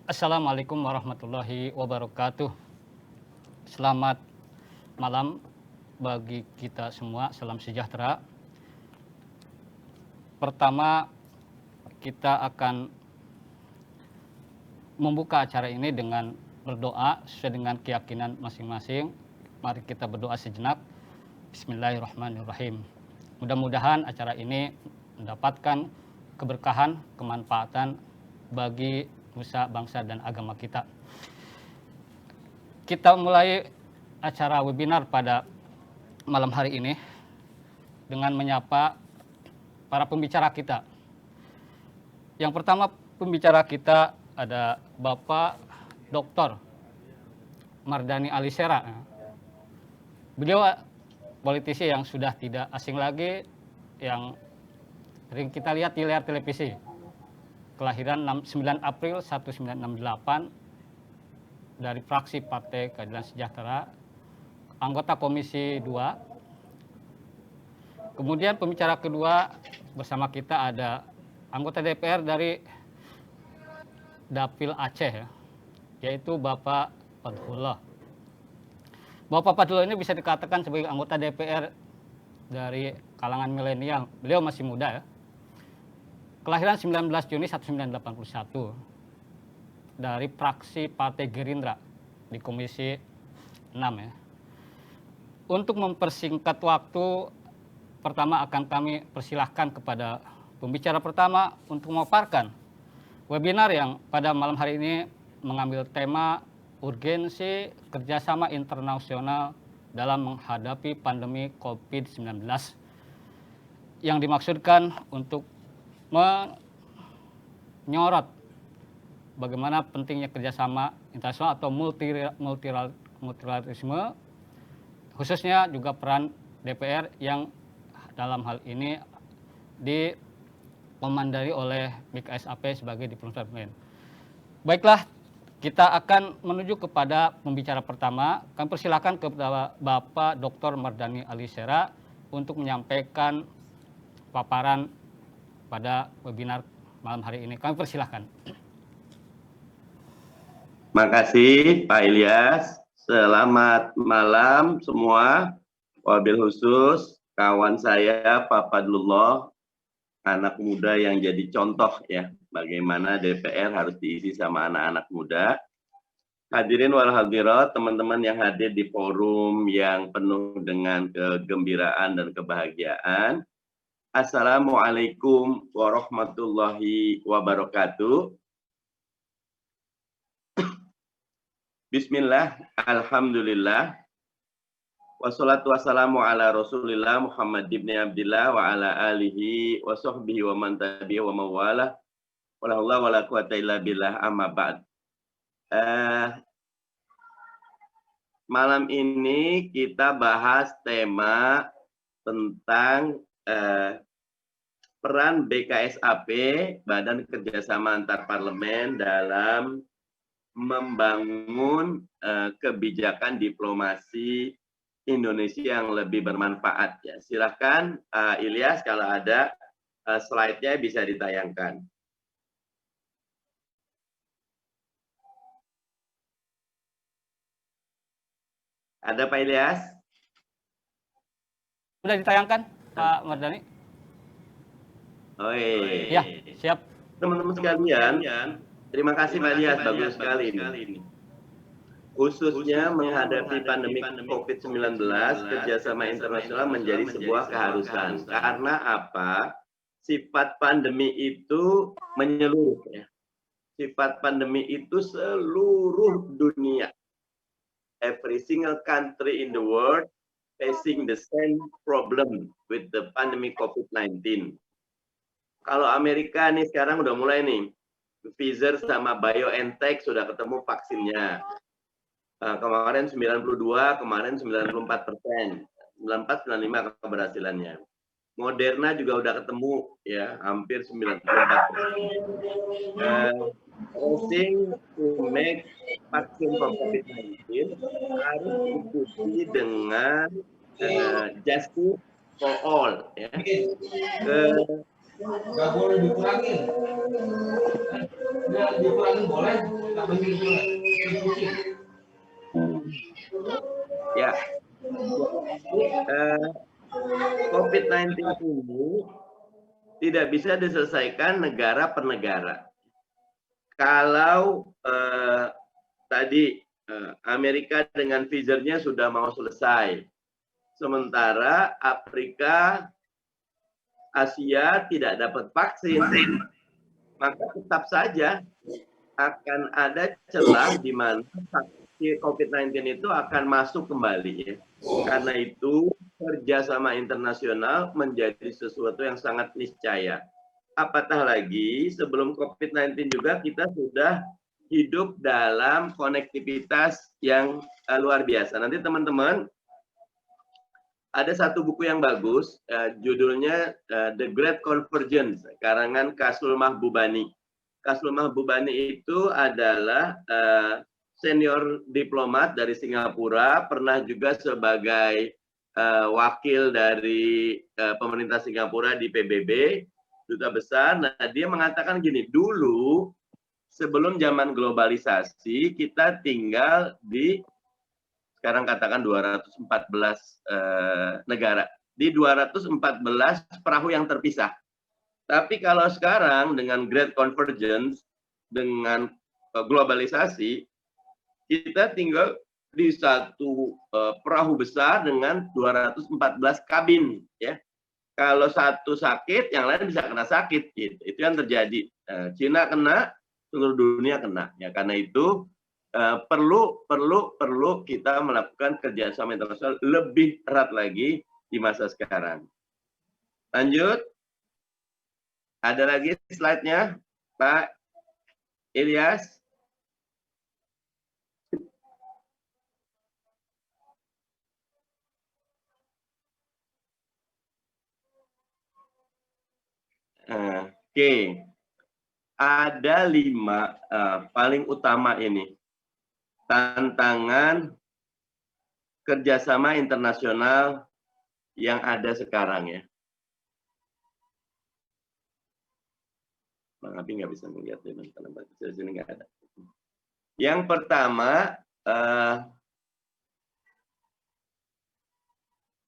Assalamualaikum warahmatullahi wabarakatuh. Selamat malam bagi kita semua, salam sejahtera. Pertama, kita akan membuka acara ini dengan berdoa sesuai dengan keyakinan masing-masing. Mari kita berdoa sejenak. Bismillahirrahmanirrahim. Mudah-mudahan acara ini mendapatkan keberkahan, kemanfaatan bagi nusa, bangsa, dan agama kita. Kita mulai acara webinar pada malam hari ini dengan menyapa para pembicara kita. Yang pertama pembicara kita ada Bapak Dr. Mardhani Alisera. Beliau politisi yang sudah tidak asing lagi, yang sering kita lihat di layar televisi. Kelahiran 9 April 1968 dari fraksi Partai Keadilan Sejahtera, anggota Komisi 2. Kemudian pembicara kedua bersama kita ada anggota DPR dari Dapil Aceh, yaitu Bapak Fadlullah. Bapak Fadlullah ini bisa dikatakan sebagai anggota DPR dari kalangan milenial. Beliau masih muda ya. Kelahiran 19 Juni 1981 dari fraksi Partai Gerindra di Komisi 6 ya. Untuk mempersingkat waktu, pertama akan kami persilahkan kepada pembicara pertama untuk memaparkan webinar yang pada malam hari ini mengambil tema urgensi kerjasama internasional dalam menghadapi pandemi COVID-19, yang dimaksudkan untuk menyorot bagaimana pentingnya kerjasama internasional atau multilateralisme, khususnya juga peran DPR yang dalam hal ini dikomandai oleh BKSAP sebagai diplomat. Baiklah, kita akan menuju kepada pembicara pertama. Kami persilakan kepada Bapak Dr. Mardhani Alisera untuk menyampaikan paparan pada webinar malam hari ini. Kami persilahkan. Makasih Pak Ilyas. Selamat malam semua. Wabil khusus kawan saya Pak Fadlullah, anak muda yang jadi contoh ya bagaimana DPR harus diisi sama anak-anak muda. Hadirin wal hadirat, teman-teman yang hadir di forum yang penuh dengan kegembiraan dan kebahagiaan. Assalamualaikum warahmatullahi wabarakatuh. Bismillah, alhamdulillah. Wassalatu wassalamu ala rasulillah Muhammad ibn Abdillah wa ala alihi wa sahbihi wa man tabi'i wa mawalah. Wa la haula wa la quwata illa billah, amma ba'd. Malam ini kita bahas tema tentang peran BKSAP, Badan Kerjasama Antar Parlemen, dalam membangun kebijakan diplomasi Indonesia yang lebih bermanfaat. Ya, silakan Ilyas, kalau ada slide-nya bisa ditayangkan. Ada Pak Ilyas? Sudah ditayangkan Pak Mardhani? Oh ya, siap. Teman-teman sekalian, terima kasih Pak Ilyas, bagus sekali ini. Khususnya menghadapi pandemi COVID-19, kerjasama internasional menjadi sebuah keharusan. Karena apa? Sifat pandemi itu menyeluruh ya. Sifat pandemi itu seluruh dunia. Every single country in the world facing the same problem with the pandemic COVID-19. Kalau Amerika nih sekarang udah mulai nih, Pfizer sama BioNTech sudah ketemu vaksinnya. Kemarin 92, kemarin 94%, 94-95 keberhasilannya. Moderna juga udah ketemu ya, hampir 94%. Racing to make vaksin COVID-19 harus diikuti dengan justice for all ya. Nggak boleh dikurangin. Ya, COVID-19 ini tidak bisa diselesaikan negara per negara. Kalau tadi Amerika dengan Pfizer-nya sudah mau selesai, sementara Afrika, Asia tidak dapat vaksin, maka tetap saja akan ada celah di mana COVID-19 itu akan masuk kembali. Ya. Karena itu kerjasama internasional menjadi sesuatu yang sangat niscaya. Apatah lagi sebelum COVID-19 juga kita sudah hidup dalam konektivitas yang luar biasa. Nanti teman-teman ada satu buku yang bagus, judulnya The Great Convergence, karangan Kasul Mahbubani. Kasul Mahbubani itu adalah senior diplomat dari Singapura, pernah juga sebagai wakil dari pemerintah Singapura di PBB, duta besar. Nah, dia mengatakan gini, dulu sebelum zaman globalisasi kita tinggal di sekarang katakan 214 negara. Di 214 perahu yang terpisah. Tapi kalau sekarang dengan Great Convergence, dengan globalisasi, kita tinggal di satu perahu besar dengan 214 kabin. Ya. Kalau satu sakit, yang lain bisa kena sakit. Gitu. Itu yang terjadi. Cina kena, seluruh dunia kena. Ya, karena itu perlu kita melakukan kerjasama internasional lebih erat lagi di masa sekarang. Lanjut. Ada lagi slide-nya, Pak Ilyas? Oke. Ada 5 paling utama ini. Tantangan kerjasama internasional yang ada sekarang ya. Bang Abi nggak bisa melihat karena di sini nggak ada. Yang pertama,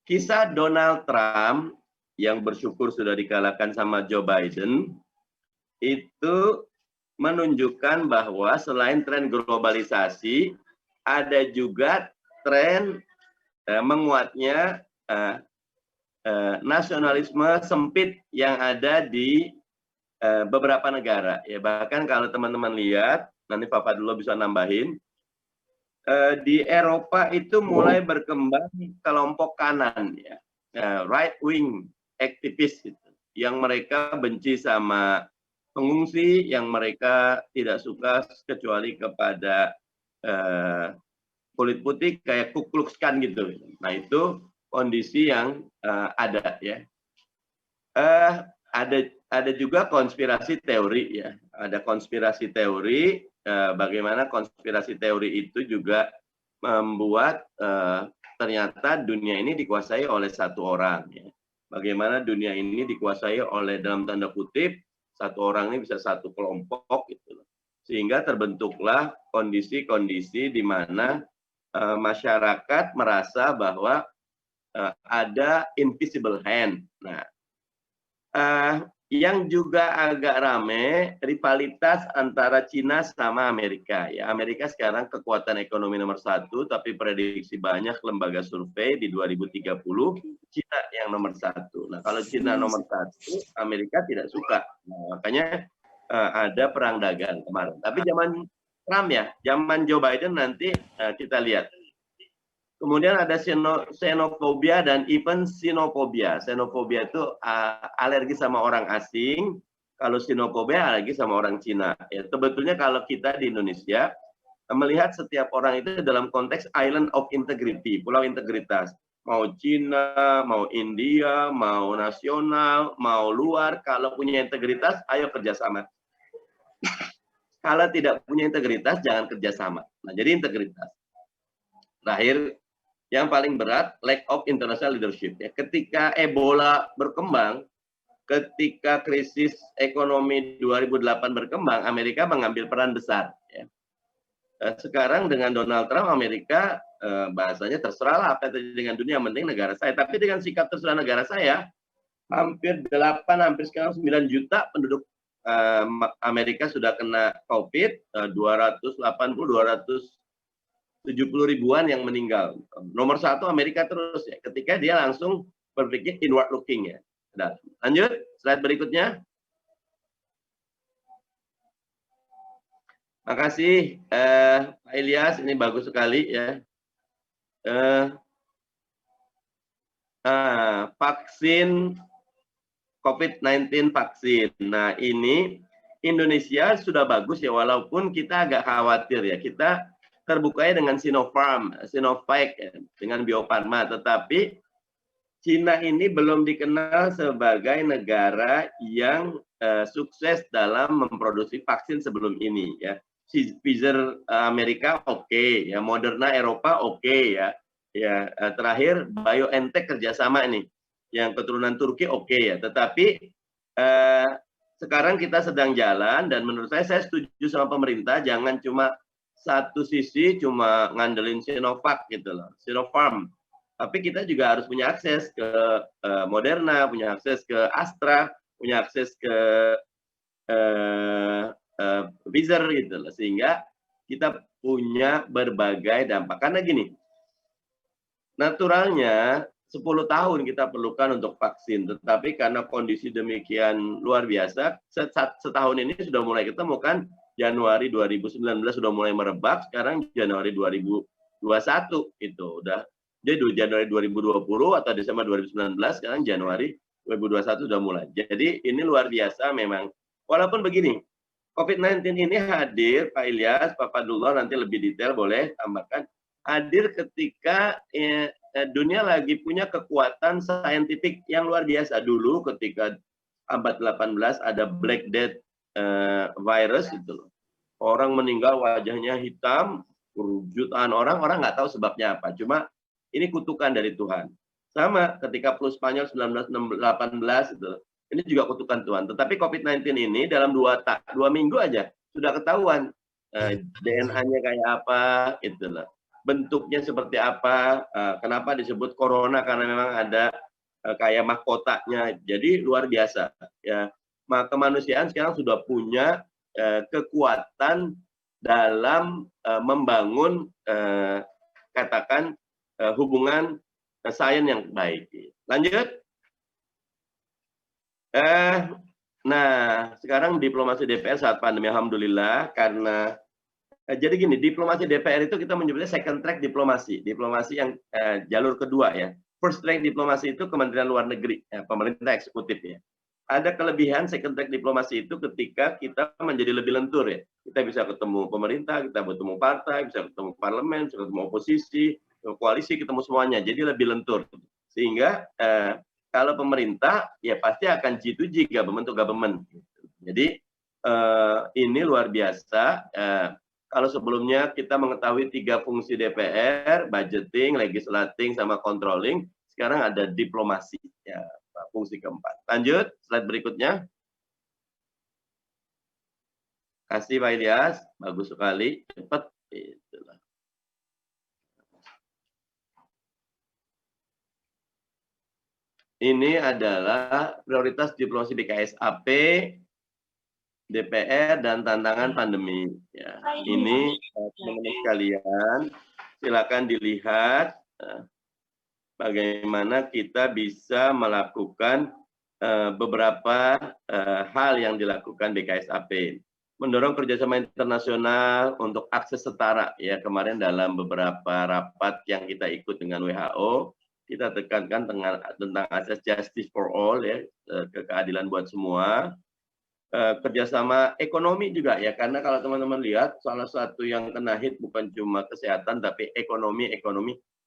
kisah Donald Trump yang bersyukur sudah dikalahkan sama Joe Biden itu menunjukkan bahwa selain tren globalisasi, ada juga tren menguatnya nasionalisme sempit yang ada di beberapa negara. Ya, bahkan kalau teman-teman lihat, nanti Pak Fadlo bisa nambahin, di Eropa itu mulai berkembang kelompok kanan, ya, right wing activist, gitu, yang mereka benci sama pengungsi, yang mereka tidak suka kecuali kepada kulit putih kayak Ku Klux Klan gitu. Nah itu kondisi yang ada ya. Ada juga konspirasi teori ya. Ada konspirasi teori. Bagaimana konspirasi teori itu juga membuat ternyata dunia ini dikuasai oleh satu orang. Ya. Bagaimana dunia ini dikuasai oleh dalam tanda kutip satu orang ini bisa satu kelompok gitu. Sehingga terbentuklah kondisi-kondisi di mana masyarakat merasa bahwa ada invisible hand. Nah, yang juga agak rame rivalitas antara Cina sama Amerika. Ya, Amerika sekarang kekuatan ekonomi nomor 1, tapi prediksi banyak lembaga survei di 2030 Cina yang nomor 1. Nah, kalau Cina nomor 1, Amerika tidak suka. Nah, makanya ada perang dagang kemarin. Tapi zaman Trump ya, zaman Joe Biden nanti kita lihat. Kemudian ada xenofobia dan even sinofobia. Xenofobia itu alergi sama orang asing. Kalau sinofobia alergi sama orang Cina. Ya, sebetulnya kalau kita di Indonesia melihat setiap orang itu dalam konteks island of integrity, pulau integritas. Mau Cina, mau India, mau nasional, mau luar. Kalau punya integritas, ayo kerjasama. Kalau tidak punya integritas, jangan kerjasama. Nah, jadi integritas. Terakhir, yang paling berat, lack of international leadership. Ya, ketika Ebola berkembang, ketika krisis ekonomi 2008 berkembang, Amerika mengambil peran besar. Ya. Sekarang dengan Donald Trump, Amerika bahasanya terserahlah apa yang terjadi dengan dunia, yang penting negara saya. Tapi dengan sikap terserah negara saya, hampir 8, hampir sekarang 9 juta penduduk Amerika sudah kena COVID, 270 ribuan yang meninggal. Nomor 1 Amerika terus ya, ketika dia langsung berpikir inward looking ya. Nah, lanjut, slide berikutnya. Makasih Pak Ilyas, ini bagus sekali ya. Vaksin COVID-19 vaksin. Nah, ini Indonesia sudah bagus ya, walaupun kita agak khawatir ya. Kita terbukanya dengan Sinopharm, Sinovac ya, dengan Bio Farma, tetapi Cina ini belum dikenal sebagai negara yang sukses dalam memproduksi vaksin sebelum ini ya. Pfizer Amerika oke, ya, Moderna Eropa oke ya. Ya, terakhir BioNTech kerjasama ini yang keturunan Turki oke ya. Tetapi sekarang kita sedang jalan dan menurut saya setuju sama pemerintah, jangan cuma satu sisi cuma ngandelin Sinovac gitu loh, Sinopharm. Tapi kita juga harus punya akses ke Moderna, punya akses ke Astra, punya akses ke Pfizer gitu loh, sehingga kita punya berbagai dampak. Karena gini, naturalnya 10 tahun kita perlukan untuk vaksin, tetapi karena kondisi demikian luar biasa, setahun ini sudah mulai ketemu kan, Januari 2019 sudah mulai merebak, sekarang Januari 2021 itu udah. Jadi Januari 2020 atau Desember 2019, sekarang Januari 2021 sudah mulai. Jadi ini luar biasa memang. Walaupun begini, COVID-19 ini hadir, Pak Ilyas, Pak Fadlullah nanti lebih detail boleh tambahkan, hadir ketika dunia lagi punya kekuatan saintifik yang luar biasa. Dulu ketika abad 18 ada Black Death virus itu loh. Orang meninggal wajahnya hitam, jutaan orang nggak tahu sebabnya apa. Cuma ini kutukan dari Tuhan. Sama ketika flu Spanyol 1918 itu. Ini juga kutukan Tuhan. Tetapi COVID-19 ini dalam 2 minggu aja sudah ketahuan DNA-nya kayak apa, itulah. Bentuknya seperti apa, kenapa disebut corona, karena memang ada kayak mahkotanya. Jadi luar biasa. Ya, kemanusiaan sekarang sudah punya kekuatan dalam membangun katakan hubungan sains yang baik. Lanjut. Nah, sekarang diplomasi DPR saat pandemi, alhamdulillah, karena jadi gini, diplomasi DPR itu kita menyebutnya second track diplomasi, diplomasi yang jalur kedua ya. First track diplomasi itu Kementerian Luar Negeri, pemerintah eksekutif ya. Ada kelebihan second track diplomasi itu ketika kita menjadi lebih lentur ya. Kita bisa ketemu pemerintah, kita bertemu partai, bisa ketemu parlemen, bisa ketemu oposisi, koalisi, ketemu semuanya. Jadi lebih lentur. Sehingga kalau pemerintah ya pasti akan G2G, government to government. Jadi ini luar biasa. Kalau sebelumnya kita mengetahui 3 fungsi DPR, budgeting, legislating, sama controlling, sekarang ada diplomasi, ya, fungsi keempat. Lanjut, slide berikutnya. Kasih Pak Ilyas, bagus sekali, cepat. Itulah. Ini adalah prioritas diplomasi BKSAP, DPR, dan tantangan pandemi. Ya, ini teman-teman sekalian, silakan dilihat bagaimana kita bisa melakukan beberapa hal yang dilakukan BKSAP. Mendorong kerjasama internasional untuk akses setara. Ya, kemarin dalam beberapa rapat yang kita ikut dengan WHO, kita tekankan tentang akses justice for all, ya, keadilan buat semua. Kerjasama ekonomi juga ya, karena kalau teman-teman lihat salah satu yang kena hit bukan cuma kesehatan tapi ekonomi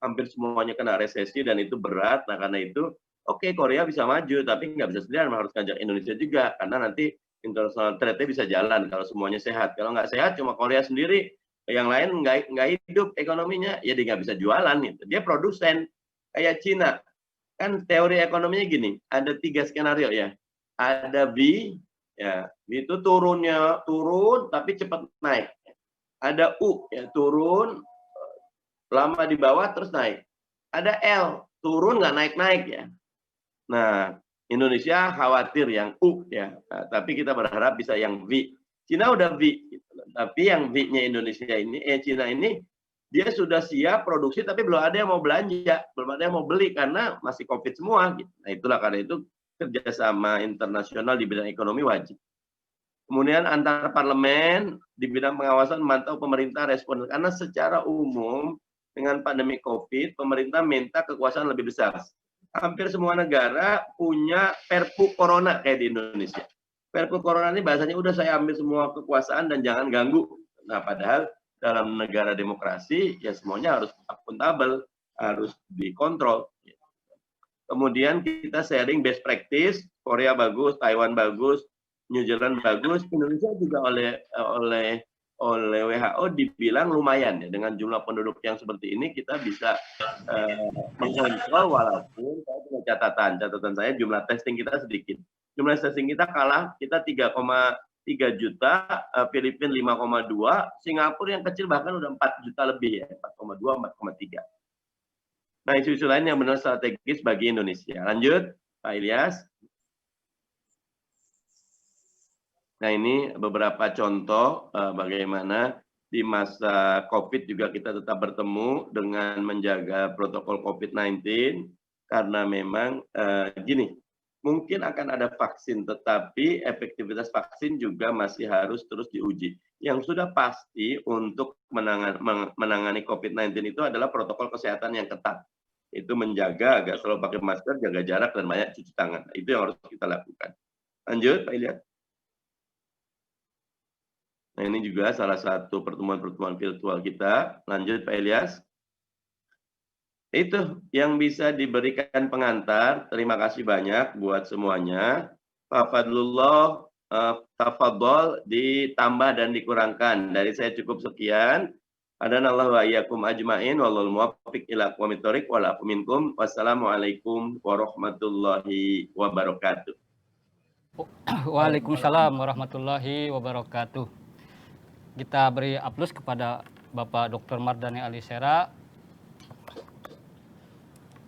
hampir semuanya kena resesi dan itu berat. Nah karena itu oke, Korea bisa maju tapi nggak bisa sendirian, harus ngajak Indonesia juga karena nanti international trade-nya bisa jalan kalau semuanya sehat. Kalau nggak sehat cuma Korea sendiri, yang lain nggak hidup ekonominya, ya dia nggak bisa jualan. Gitu. Dia produsen kayak Cina. Kan teori ekonominya gini, ada 3 skenario ya. ada V, ya, V itu turun tapi cepat naik. Ada U, ya, turun lama di bawah terus naik. Ada L, turun nggak naik-naik ya. Nah, Indonesia khawatir yang U ya, nah, tapi kita berharap bisa yang V. Cina udah V, gitu. Tapi yang V-nya Indonesia ini, Cina ini dia sudah siap produksi tapi belum ada yang mau belanja, belum ada yang mau beli karena masih COVID semua. Gitu. Nah, itulah karena itu kerjasama internasional di bidang ekonomi wajib. Kemudian antar parlemen di bidang pengawasan memantau pemerintah respon karena secara umum dengan pandemi COVID pemerintah minta kekuasaan lebih besar. Hampir semua negara punya Perpu Corona kayak di Indonesia. Perpu Corona ini bahasanya udah saya ambil semua kekuasaan dan jangan ganggu. Nah, padahal dalam negara demokrasi ya semuanya harus akuntabel, harus dikontrol. Kemudian kita sharing best practice, Korea bagus, Taiwan bagus, New Zealand bagus, Indonesia juga oleh WHO dibilang lumayan ya, dengan jumlah penduduk yang seperti ini kita bisa mengontrol walaupun saya punya catatan saya jumlah testing kita sedikit. Jumlah testing kita kalah, kita 3,3 juta, Filipina 5,2, Singapura yang kecil bahkan udah 4 juta lebih ya, 4,2, 4,3. Nah, isu-isu lain yang benar strategis bagi Indonesia. Lanjut, Pak Ilyas. Nah, ini beberapa contoh bagaimana di masa COVID juga kita tetap bertemu dengan menjaga protokol COVID-19 karena memang gini, mungkin akan ada vaksin tetapi efektivitas vaksin juga masih harus terus diuji. Yang sudah pasti untuk menangani COVID-19 itu adalah protokol kesehatan yang ketat. Itu menjaga agar selalu pakai masker, jaga jarak dan banyak cuci tangan. Itu yang harus kita lakukan. Lanjut, Pak Ilyas. Nah, ini juga salah satu pertemuan-pertemuan virtual kita. Lanjut, Pak Ilyas. Itu yang bisa diberikan pengantar. Terima kasih banyak buat semuanya. Pak Fadlullah, tafadhol ditambah dan dikurangkan. Dari saya cukup sekian. Adanallahu wa iyyakum ajmain wallahul muwaffiq ila aqwamit thoriq wal afu minkum. Wassalamualaikum warahmatullahi wabarakatuh. Waalaikumsalam warahmatullahi wabarakatuh. Kita beri aplaus kepada Bapak Dr. Mardhani Alisera.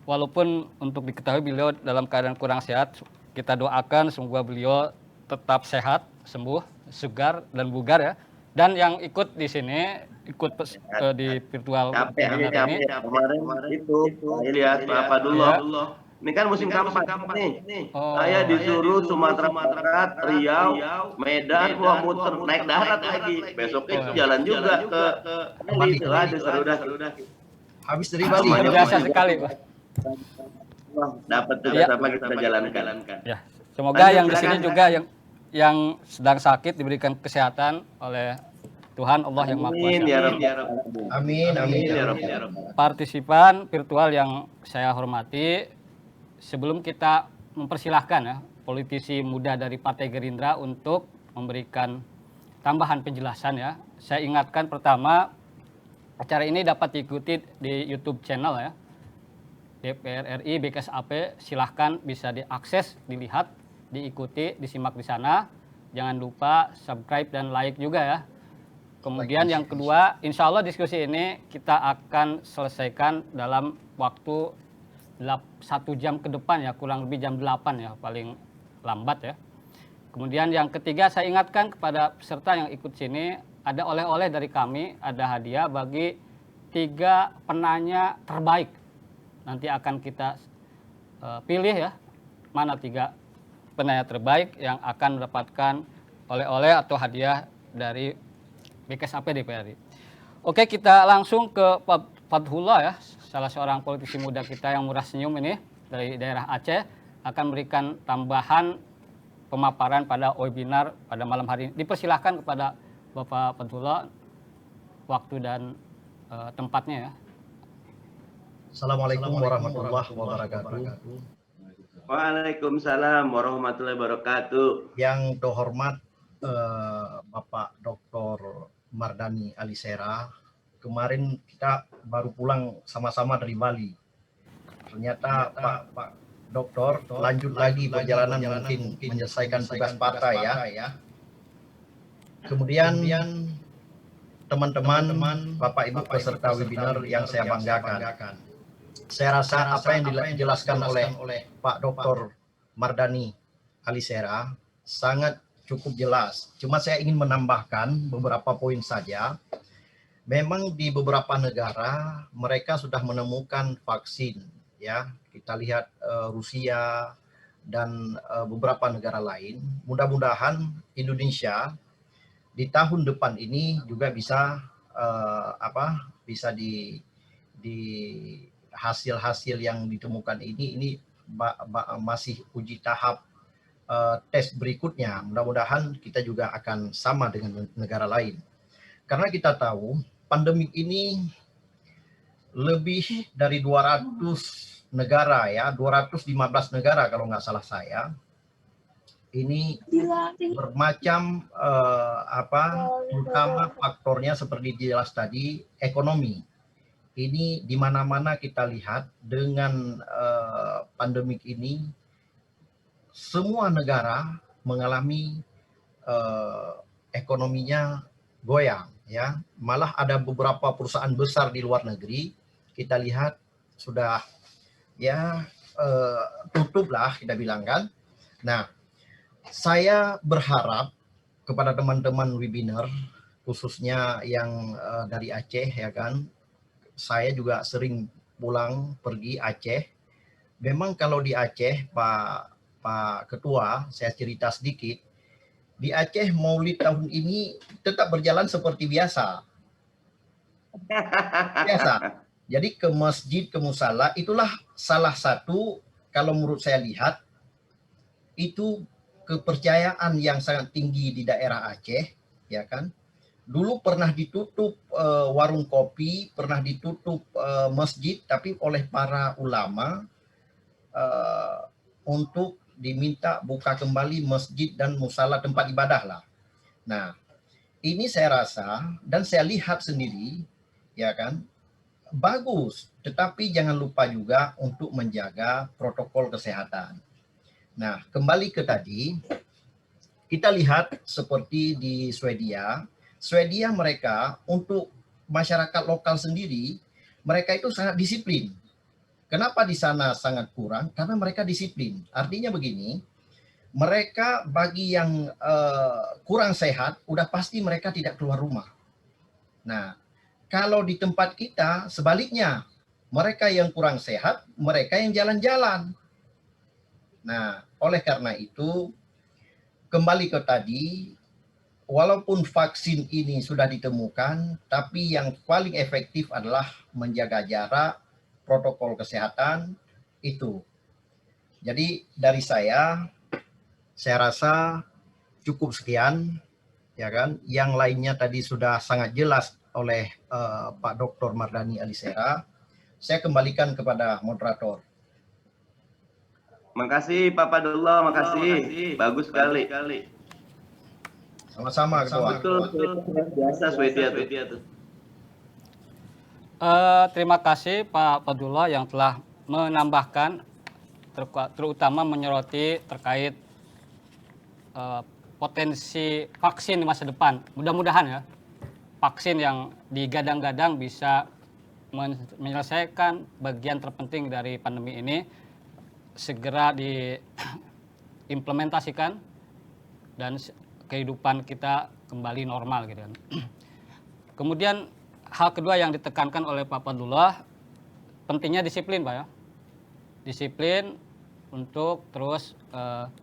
Walaupun untuk diketahui beliau dalam keadaan kurang sehat, kita doakan semoga beliau tetap sehat, sembuh, segar dan bugar ya. Dan yang ikut di sini, ikut di virtual webinar ini. Kemarin itu Pak Ilyas, Pak Fadlullah. Ini kan musim kampanye nih. Saya disuruh Sumatera Barat, Riau, Medan, wah muter naik darat lagi. Besoknya jalan juga ke Bali. Udah. Habis dari Bali. Biasa sekali, Pak. Wah, dapat tugas apa kita jalankan. Ya, semoga yang di sini juga yang sedang sakit diberikan kesehatan oleh Tuhan Allah yang Maha Kuasa. Amin. Partisipan virtual yang saya hormati, sebelum kita mempersilahkan ya politisi muda dari Partai Gerindra untuk memberikan tambahan penjelasan ya, saya ingatkan pertama acara ini dapat diikuti di YouTube channel ya DPR RI BKSAP, silahkan bisa diakses, dilihat, diikuti, disimak di sana. Jangan lupa subscribe dan like juga ya. Kemudian yang kedua, insya Allah diskusi ini kita akan selesaikan dalam waktu 1 jam ke depan ya, kurang lebih jam 8 ya, paling lambat ya. Kemudian yang ketiga, saya ingatkan kepada peserta yang ikut sini, ada oleh-oleh dari kami, ada hadiah bagi 3 penanya terbaik. Nanti akan kita pilih ya, mana 3 penanya terbaik yang akan mendapatkan oleh-oleh atau hadiah dari BKSAP DPR RI. Oke, kita langsung ke Pak Fadlullah ya, salah seorang politisi muda kita yang murah senyum ini dari daerah Aceh, akan memberikan tambahan pemaparan pada webinar pada malam hari ini. Dipersilahkan kepada Bapak Fadlullah waktu dan tempatnya ya. Assalamualaikum warahmatullahi wabarakatuh. Waalaikumsalam warahmatullahi wabarakatuh. Yang terhormat Bapak Dr. Mardhani Alisera, kemarin kita baru pulang sama-sama dari Bali. Ternyata Pak Dokter, lanjut lagi perjalanan mungkin menyelesaikan tugas partai ya. Kemudian teman-teman, Bapak Ibu peserta webinar yang saya banggakan. Saya rasa apa yang dijelaskan oleh Pak Dr. Mardani Alisera sangat cukup jelas. Cuma saya ingin menambahkan beberapa poin saja. Memang di beberapa negara mereka sudah menemukan vaksin ya. Kita lihat Rusia dan beberapa negara lain. Mudah-mudahan Indonesia di tahun depan ini juga bisa bisa di hasil-hasil yang ditemukan ini masih uji tahap tes berikutnya. Mudah-mudahan kita juga akan sama dengan negara lain. Karena kita tahu pandemik ini lebih dari 200 negara ya, 215 negara kalau nggak salah saya. Ini bermacam terutama faktornya seperti jelas tadi ekonomi. Ini di mana-mana kita lihat dengan pandemik ini semua negara mengalami ekonominya goyang ya. Malah ada beberapa perusahaan besar di luar negeri kita lihat sudah ya tutup lah kita bilang kan. Nah, saya berharap kepada teman-teman webinar khususnya yang dari Aceh ya kan. Saya juga sering pulang pergi Aceh. Memang kalau di Aceh Pak Ketua, saya cerita sedikit. Di Aceh Maulid tahun ini tetap berjalan seperti biasa. Biasa. Jadi ke masjid, ke musala, itulah salah satu kalau menurut saya lihat itu kepercayaan yang sangat tinggi di daerah Aceh, ya kan? Dulu pernah ditutup warung kopi, pernah ditutup masjid, tapi oleh para ulama untuk diminta buka kembali masjid dan musala tempat ibadah lah. Nah, ini saya rasa dan saya lihat sendiri, ya kan, bagus. Tetapi jangan lupa juga untuk menjaga protokol kesehatan. Nah, kembali ke tadi, kita lihat seperti di Swedia. Swedia mereka untuk masyarakat lokal sendiri, mereka itu sangat disiplin. Kenapa di sana sangat kurang? Karena mereka disiplin. Artinya begini, mereka bagi yang kurang sehat, udah pasti mereka tidak keluar rumah. Nah, kalau di tempat kita sebaliknya, mereka yang kurang sehat, mereka yang jalan-jalan. Nah, oleh karena itu, kembali ke tadi, walaupun vaksin ini sudah ditemukan, tapi yang paling efektif adalah menjaga jarak, protokol kesehatan itu. Jadi dari saya rasa cukup sekian, ya kan. Yang lainnya tadi sudah sangat jelas oleh Pak Dr. Mardani Alisera. Saya kembalikan kepada moderator. Makasih Pak Padullah, makasih. Bagus sekali. Sama-sama, Ketua. Betul, biasa Swedia tuh. Terima kasih Pak Padullah yang telah menambahkan, terutama menyoroti terkait potensi vaksin di masa depan. Mudah-mudahan ya, vaksin yang digadang-gadang bisa menyelesaikan bagian terpenting dari pandemi ini segera diimplementasikan dan kehidupan kita kembali normal gitu kan. Kemudian hal kedua yang ditekankan oleh Pak Padullah, pentingnya disiplin Pak ya. Disiplin untuk terus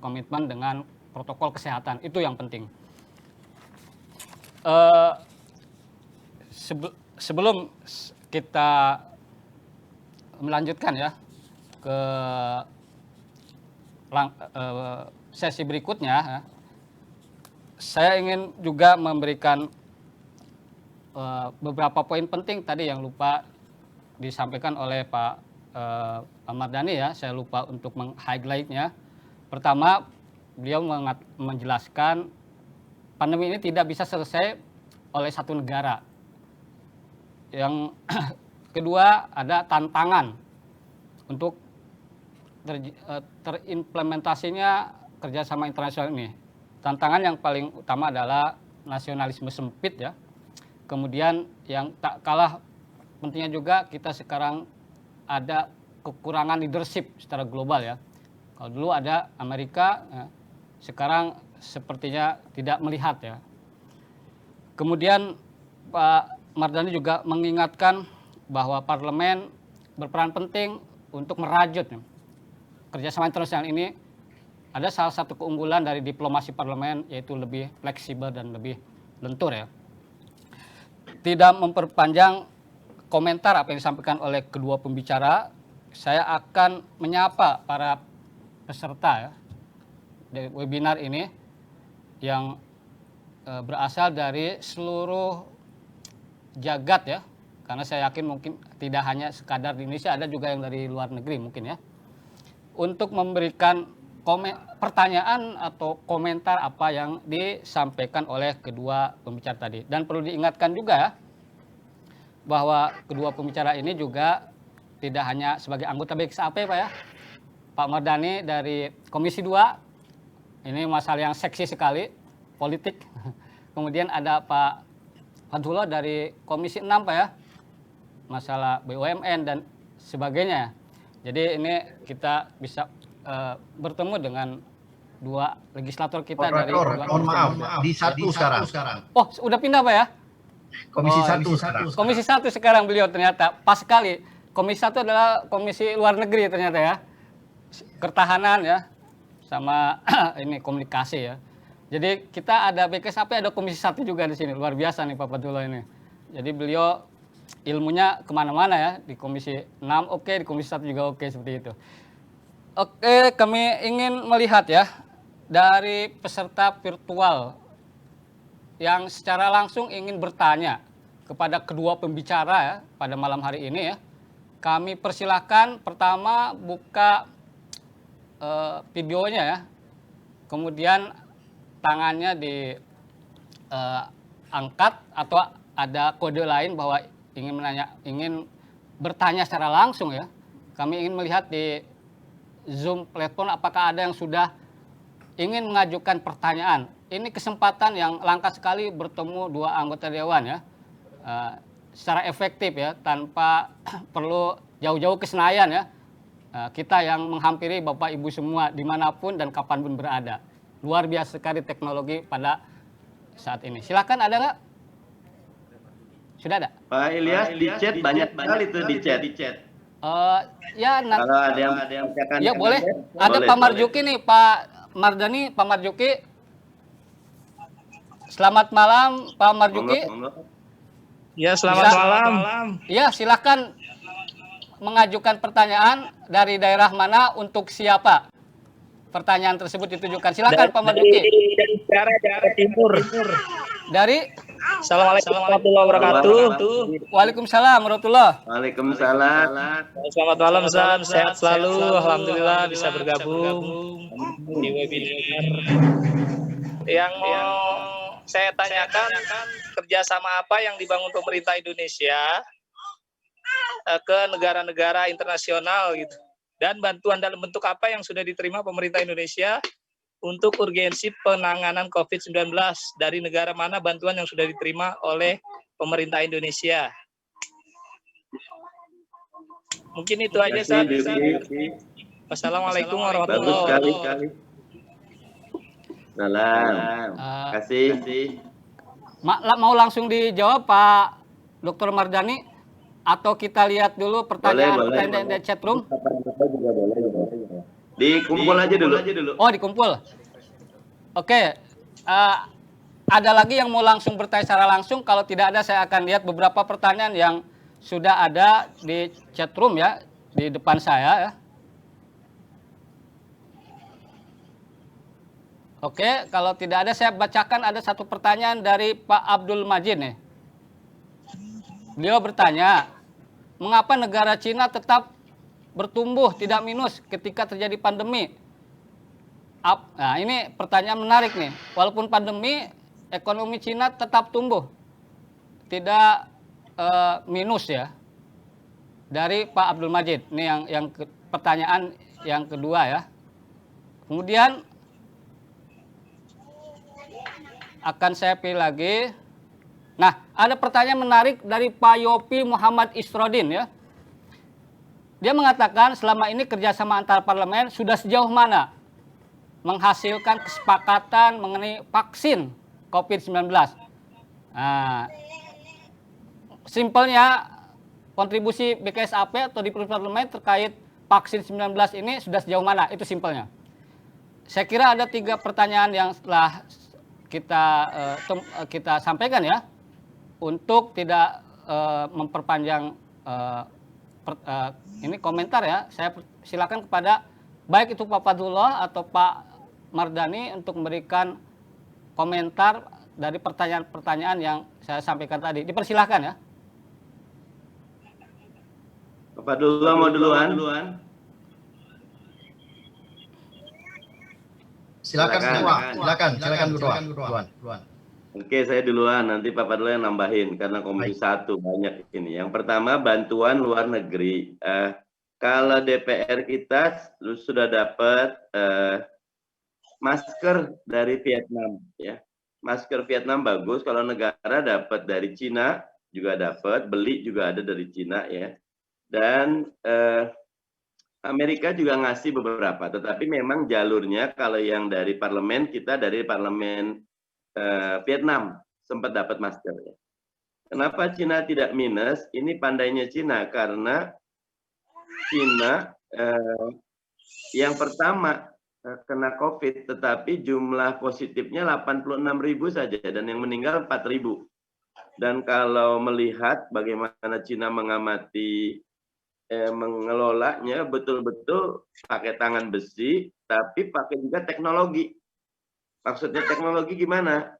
komitmen dengan protokol kesehatan, itu yang penting. Sebelum kita melanjutkan ya ke sesi berikutnya, saya ingin juga memberikan beberapa poin penting tadi yang lupa disampaikan oleh Pak Mardani ya. Saya lupa untuk meng-highlight-nya. Pertama, beliau menjelaskan pandemi ini tidak bisa selesai oleh satu negara. Yang kedua, ada tantangan untuk terimplementasinya kerjasama internasional ini. Tantangan yang paling utama adalah nasionalisme sempit ya. Kemudian yang tak kalah pentingnya juga kita sekarang ada kekurangan leadership secara global ya. Kalau dulu ada Amerika, ya, sekarang sepertinya tidak melihat ya. Kemudian Pak Mardhani juga mengingatkan bahwa parlemen berperan penting untuk merajut ya, kerjasama internasional ini. Ada salah satu keunggulan dari diplomasi parlemen yaitu lebih fleksibel dan lebih lentur ya. Tidak memperpanjang komentar apa yang disampaikan oleh kedua pembicara, saya akan menyapa para peserta ya, dari webinar ini yang berasal dari seluruh jagat ya, karena saya yakin mungkin tidak hanya sekadar di Indonesia, ada juga yang dari luar negeri mungkin ya, untuk memberikan pertanyaan atau komentar apa yang disampaikan oleh kedua pembicara tadi. Dan perlu diingatkan juga ya, bahwa kedua pembicara ini juga tidak hanya sebagai anggota BKSAP Pak ya. Pak Mardhani dari Komisi 2, ini masalah yang seksi sekali, politik. Kemudian ada Pak Fadhullah dari Komisi 6 Pak ya, masalah BUMN dan sebagainya. Jadi ini kita bisa bertemu dengan dua legislator kita dari mohon maaf, di satu sekarang. Oh, udah pindah Pak ya? Komisi 1 sekarang. Komisi 1 sekarang beliau ternyata. Pas sekali. Komisi 1 adalah komisi luar negeri ternyata ya. Pertahanan ya. Sama ini komunikasi ya. Jadi kita ada BKSAP, ada Komisi 1 juga di sini. Luar biasa nih Pak Fadhullah ini. Jadi beliau ilmunya kemana-mana ya. Di Komisi 6 oke, di Komisi 1 juga oke, seperti itu. Oke, kami ingin melihat ya dari peserta virtual yang secara langsung ingin bertanya kepada kedua pembicara ya pada malam hari ini ya. Kami persilahkan pertama buka videonya ya. Kemudian tangannya diangkat atau ada kode lain bahwa ingin bertanya secara langsung ya. Kami ingin melihat di Zoom platform apakah ada yang sudah ingin mengajukan pertanyaan. Ini kesempatan yang langka sekali bertemu dua anggota dewan ya, secara efektif ya, tanpa perlu jauh-jauh ke Senayan ya. Kita yang menghampiri Bapak Ibu semua dimanapun dan kapanpun berada. Luar biasa sekali teknologi pada saat ini. Silakan, ada nggak? Sudah ada? Pak Ilyas, di chat banyak sekali tuh di chat. Ya, Kalau ada yang ya boleh. Ada Pak Marjuki nih, Pak Mardhani, Pak Marjuki. Selamat malam, Pak Marjuki. Ya, selamat malam. Ya, silakan mengajukan pertanyaan dari daerah mana untuk siapa. Pertanyaan tersebut ditujukan. Silakan Pak Marjuki. Dari Jawa Timur. Dari Assalamualaikum warahmatullahi wabarakatuh. Waalaikumsalam warahmatullahi. Waalaikumsalam. Selamat malam, Zan. Sehat selalu. Alhamdulillah bisa bergabung di webinar. Yang mau saya tanyakan, kerjasama apa yang dibangun pemerintah Indonesia ke negara-negara internasional gitu, dan bantuan dalam bentuk apa yang sudah diterima pemerintah Indonesia untuk urgensi penanganan COVID-19, dari negara mana bantuan yang sudah diterima oleh pemerintah Indonesia. Mungkin itu aja, San. Wassalamualaikum warahmatullahi wabarakatuh. Salam. Kasih. Mau langsung dijawab Pak Dr. Mardhani atau kita lihat dulu pertanyaan di chat room? Dikumpul aja dulu. Oh, dikumpul. Oke. Ada lagi yang mau langsung bertanya secara langsung? Kalau tidak ada, saya akan lihat beberapa pertanyaan yang sudah ada di chat room ya, di depan saya ya. Oke, kalau tidak ada, saya bacakan ada satu pertanyaan dari Pak Abdul Majid nih. Beliau bertanya, mengapa negara Cina tetap bertumbuh, tidak minus ketika terjadi pandemi? Nah, ini pertanyaan menarik nih. Walaupun pandemi, ekonomi Cina tetap tumbuh, tidak minus ya. Dari Pak Abdul Majid. Ini yang pertanyaan yang kedua ya. Kemudian akan saya pilih lagi. Nah, ada pertanyaan menarik dari Pak Yopi Muhammad Isrodin ya. Dia mengatakan selama ini kerjasama antar parlemen sudah sejauh mana menghasilkan kesepakatan mengenai vaksin COVID-19. Nah, simpelnya kontribusi BKSAP atau di parlemen terkait vaksin 19 ini sudah sejauh mana? Itu simpelnya. Saya kira ada 3 pertanyaan yang setelah kita sampaikan ya, untuk tidak memperpanjang ini komentar ya. Saya silakan kepada baik itu Pak Fadlullah atau Pak Mardani untuk memberikan komentar dari pertanyaan-pertanyaan yang saya sampaikan tadi. Dipersilahkan ya. Pak Fadlullah mau duluan? Silakan duluan. Oke, saya duluan. Nanti Pak Fadlullah yang nambahin karena komisi 1 banyak ini. Yang pertama, bantuan luar negeri. Kalau DPR kita sudah dapat masker dari Vietnam, ya. Masker Vietnam bagus. Kalau negara dapat dari Cina juga dapat, beli juga ada dari Cina ya. Dan Amerika juga ngasih beberapa, tetapi memang jalurnya kalau yang dari parlemen, kita dari parlemen Vietnam sempat dapat masker. Ya. Kenapa Cina tidak minus? Ini pandainya Cina, karena Cina yang pertama kena COVID, tetapi jumlah positifnya 86.000 saja, dan yang meninggal 4.000. Dan kalau melihat bagaimana Cina mengamati mengelolanya, betul-betul pakai tangan besi, tapi pakai juga teknologi. Maksudnya teknologi gimana?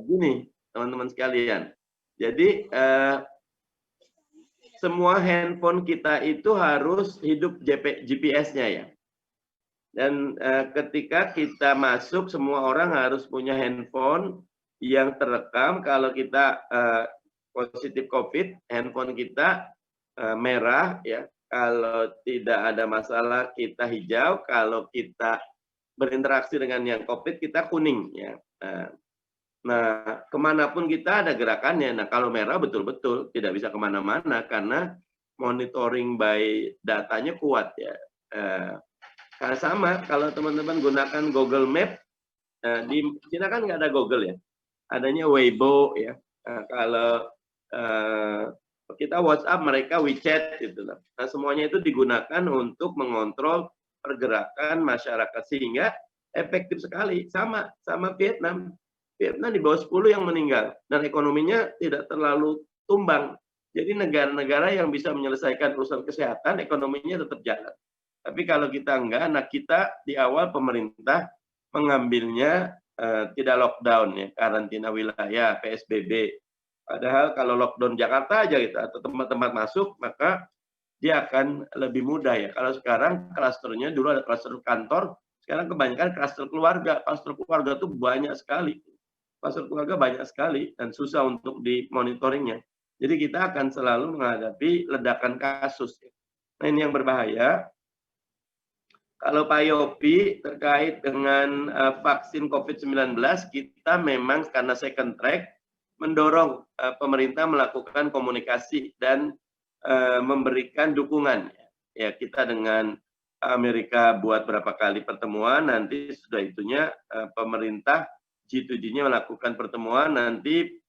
Gini, teman-teman sekalian. Jadi semua handphone kita itu harus hidup GPS-nya ya. Dan ketika kita masuk, semua orang harus punya handphone yang terekam. Kalau kita positif COVID, handphone kita merah ya. Kalau tidak ada masalah kita hijau, kalau kita berinteraksi dengan yang COVID kita kuning ya. Nah, kemanapun kita ada gerakannya. Nah, kalau merah betul-betul tidak bisa kemana-mana karena monitoring by datanya kuat ya. Karena sama, kalau teman-teman gunakan Google Map, di Cina kan nggak ada Google ya, adanya Weibo ya. Kalau kita WhatsApp, mereka WeChat gitu. Nah, semuanya itu digunakan untuk mengontrol pergerakan masyarakat sehingga efektif sekali. Sama Vietnam. Vietnam di bawah 10 yang meninggal dan ekonominya tidak terlalu tumbang. Jadi negara-negara yang bisa menyelesaikan urusan kesehatan, ekonominya tetap jalan. Tapi kalau kita enggak, nah kita di awal pemerintah mengambilnya tidak lockdown ya, karantina wilayah, PSBB. Padahal kalau lockdown Jakarta aja gitu atau tempat-tempat masuk, maka dia akan lebih mudah ya. Kalau sekarang klasternya dulu ada klaster kantor, sekarang kebanyakan klaster keluarga. Klaster keluarga itu banyak sekali. Klaster keluarga banyak sekali dan susah untuk dimonitoringnya. Jadi kita akan selalu menghadapi ledakan kasus. Nah, ini yang berbahaya. Kalau Pak Yopi terkait dengan vaksin COVID-19, kita memang karena second track mendorong pemerintah melakukan komunikasi dan memberikan dukungan. Ya, kita dengan Amerika buat berapa kali pertemuan, nanti sudah itunya pemerintah G7-nya melakukan pertemuan, nanti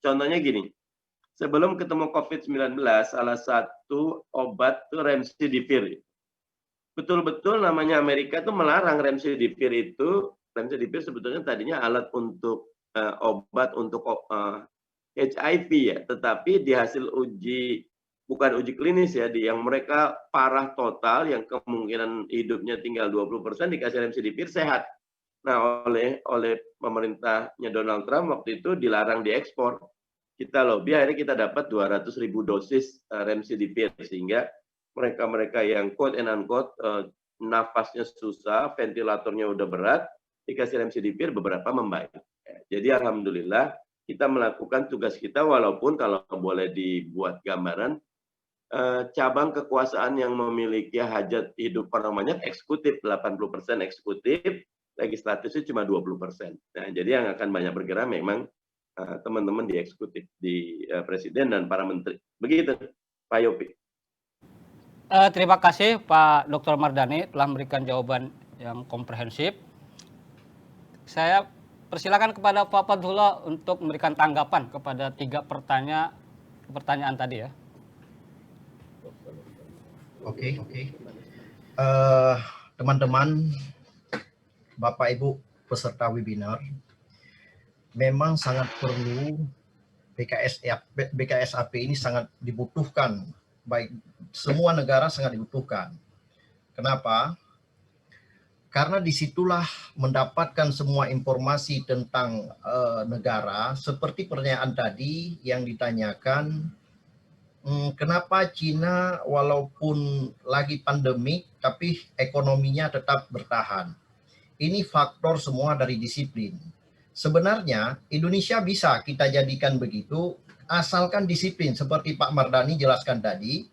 contohnya gini, sebelum ketemu COVID-19, salah satu obat itu remdesivir. Betul-betul namanya Amerika itu melarang remdesivir itu. Remdesivir sebetulnya tadinya alat untuk obat untuk HIV ya, tetapi di hasil uji, bukan uji klinis ya, yang mereka parah total, yang kemungkinan hidupnya tinggal 20%, dikasih remdesivir sehat. Nah, oleh pemerintahnya Donald Trump waktu itu dilarang diekspor. Kita lobby, akhirnya kita dapat 200.000 dosis remdesivir, sehingga mereka yang quote and unquote nafasnya susah, ventilatornya udah berat, dikasih remdesivir beberapa membaik. Jadi alhamdulillah kita melakukan tugas kita, walaupun kalau boleh dibuat gambaran, cabang kekuasaan yang memiliki hajat hidup namanya eksekutif, 80% eksekutif, legislatifnya cuma 20%. Nah, jadi yang akan banyak bergerak memang teman-teman di eksekutif, di presiden dan para menteri. Begitu, Pak Yopi. Terima kasih Pak Dr. Mardhani telah memberikan jawaban yang komprehensif. Saya persilakan kepada Pak Fadlullah untuk memberikan tanggapan kepada 3 pertanyaan tadi ya. Oke. Teman-teman, Bapak Ibu peserta webinar, memang sangat perlu BKSAP ini sangat dibutuhkan, baik semua negara sangat dibutuhkan. Kenapa? Karena disitulah mendapatkan semua informasi tentang negara, seperti pertanyaan tadi yang ditanyakan, kenapa Cina walaupun lagi pandemik, tapi ekonominya tetap bertahan. Ini faktor semua dari disiplin. Sebenarnya Indonesia bisa kita jadikan begitu, asalkan disiplin. Seperti Pak Mardhani jelaskan tadi,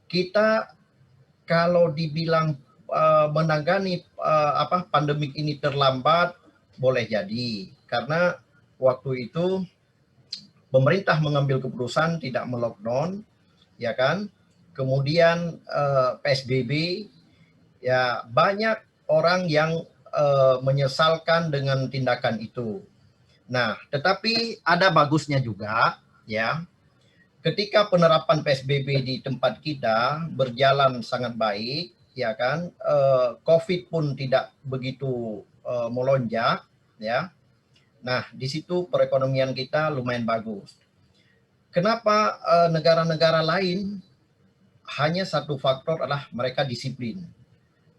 kita kalau dibilang menangani pandemik ini terlambat, boleh jadi. Karena waktu itu pemerintah mengambil keputusan tidak melockdown, ya kan? Kemudian PSBB, ya banyak orang yang menyesalkan dengan tindakan itu. Nah, tetapi ada bagusnya juga, ya. Ketika penerapan PSBB di tempat kita berjalan sangat baik, ya kan, COVID pun tidak begitu melonjak, ya. Nah, di situ perekonomian kita lumayan bagus. Kenapa negara-negara lain hanya satu faktor adalah mereka disiplin.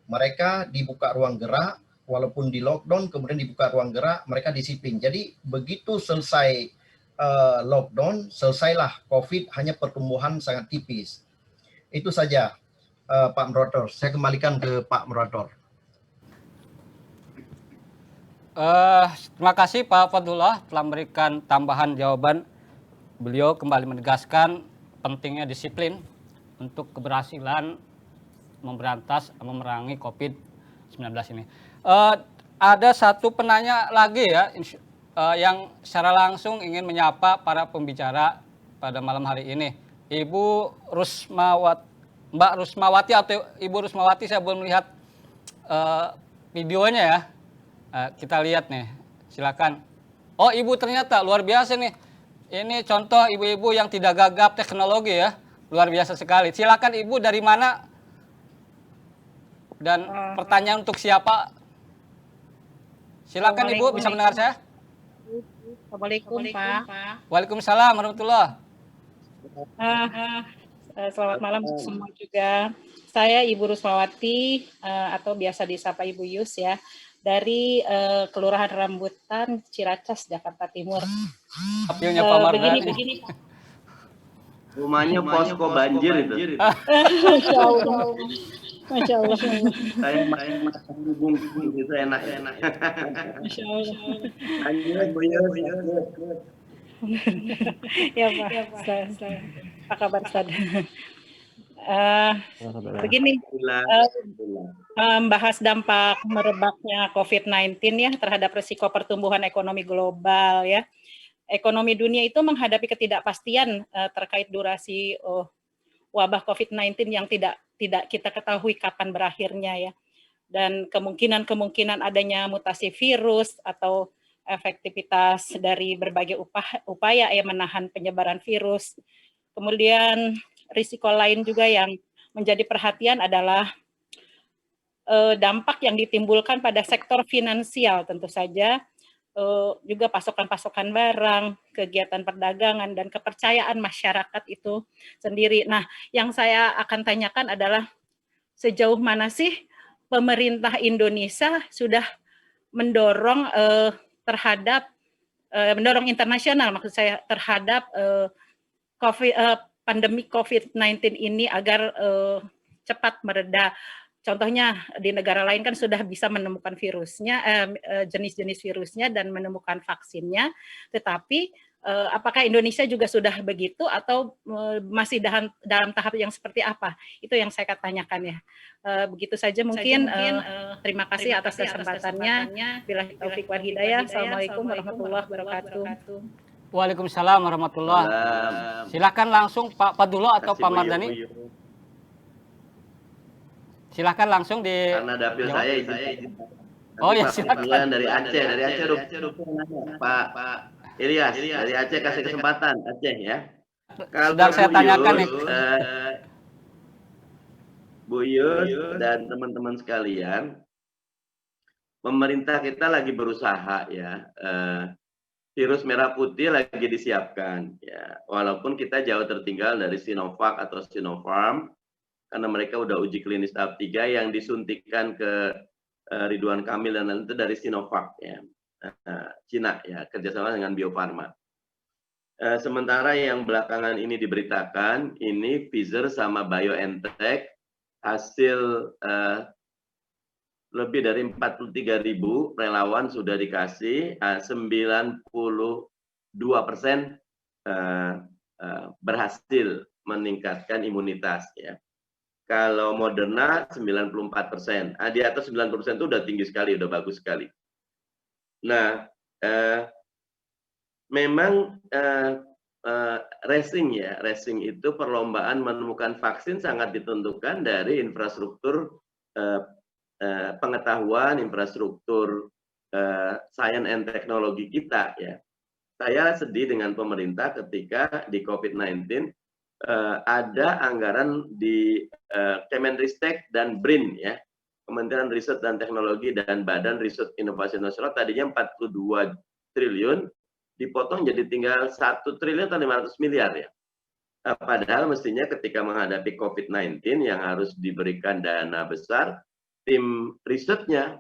Mereka dibuka ruang gerak, walaupun di lockdown, kemudian dibuka ruang gerak, mereka disiplin. Jadi begitu selesai lockdown, selesailah COVID, hanya pertumbuhan sangat tipis. Itu saja, Pak Moderator. Saya kembalikan ke Pak Moderator. Terima kasih Pak Fadlullah telah memberikan tambahan jawaban. Beliau kembali menegaskan pentingnya disiplin untuk keberhasilan memberantas, memerangi COVID-19 ini. Ada satu penanya lagi ya, yang secara langsung ingin menyapa para pembicara pada malam hari ini. Mbak Rusmawati atau Ibu Rusmawati, saya belum melihat videonya ya. Kita lihat nih, silakan. Oh, Ibu ternyata luar biasa nih. Ini contoh ibu-ibu yang tidak gagap teknologi ya. Luar biasa sekali. Silakan Ibu, dari mana? Dan pertanyaan untuk siapa? Silakan Ibu, bisa mendengar saya? Assalamualaikum Pak. Waalaikumsalam warahmatullahi. Selamat malam semua juga. Saya Ibu Rusmawati atau biasa disapa Ibu Yus ya, dari Kelurahan Rambutan, Ciracas, Jakarta Timur. Apilnya Pak Mardhani. Begini. Rumahnya posko banjir itu. Masya Allah. Masya Allah. Saya hubung itu enak. Masya Allah. Ya Pak. Apa kabar Ustaz? Begini, membahas dampak merebaknya COVID-19 ya terhadap risiko pertumbuhan ekonomi global ya. Ekonomi dunia itu menghadapi ketidakpastian terkait durasi wabah COVID-19 yang tidak kita ketahui kapan berakhirnya ya. Dan kemungkinan adanya mutasi virus atau efektivitas dari berbagai upaya menahan penyebaran virus. Kemudian risiko lain juga yang menjadi perhatian adalah dampak yang ditimbulkan pada sektor finansial tentu saja, juga pasokan-pasokan barang, kegiatan perdagangan, dan kepercayaan masyarakat itu sendiri. Nah, yang saya akan tanyakan adalah sejauh mana sih pemerintah Indonesia sudah mendorong mendorong internasional, maksud saya, terhadap pandemi COVID-19 ini agar cepat mereda. Contohnya di negara lain kan sudah bisa menemukan virusnya, jenis-jenis virusnya dan menemukan vaksinnya, tetapi Apakah Indonesia juga sudah begitu atau masih dalam tahap yang seperti apa? Itu yang saya tanyakan ya. Begitu saja mungkin. Terima kasih atas kesempatannya. Billahi taufiq wal hidayah. Assalamualaikum warahmatullahi wabarakatuh. Waalaikumsalam warahmatullahi. Salam. Silakan langsung Pak Padulo atau Kasih Pak Bu Mardhani. Yu. Silakan langsung di. Karena dapil jawab. saya izin. Oh ya, Pak silakan. Fadlan dari Aceh Pak Ilyas dari Aceh kasih kesempatan Aceh ya. Kalau Sedang saya Bu tanyakan Yus, nih. Bu Yus dan teman-teman sekalian, pemerintah kita lagi berusaha ya. Virus merah putih lagi disiapkan ya. Walaupun kita jauh tertinggal dari Sinovac atau Sinopharm karena mereka udah uji klinis tahap 3 yang disuntikan ke Ridwan Kamil dan lain itu dari Sinovac ya. Cina ya, kerjasama dengan Bio Farma. Sementara yang belakangan ini diberitakan, ini Pfizer sama BioNTech hasil lebih dari 43.000 relawan sudah dikasih, 92% berhasil meningkatkan imunitas ya. Kalau Moderna 94%, di atas 90% itu udah tinggi sekali, udah bagus sekali. Nah, memang racing ya, racing itu perlombaan menemukan vaksin sangat ditentukan dari infrastruktur pengetahuan, infrastruktur science and teknologi kita ya. Saya sedih dengan pemerintah ketika di COVID-19 ada anggaran di Kemenristek dan BRIN ya, Kementerian Riset dan Teknologi dan Badan Riset Inovasi Nasional tadinya 42 triliun dipotong jadi tinggal 1 triliun atau 500 miliar ya. Padahal mestinya ketika menghadapi COVID-19 yang harus diberikan dana besar, tim risetnya,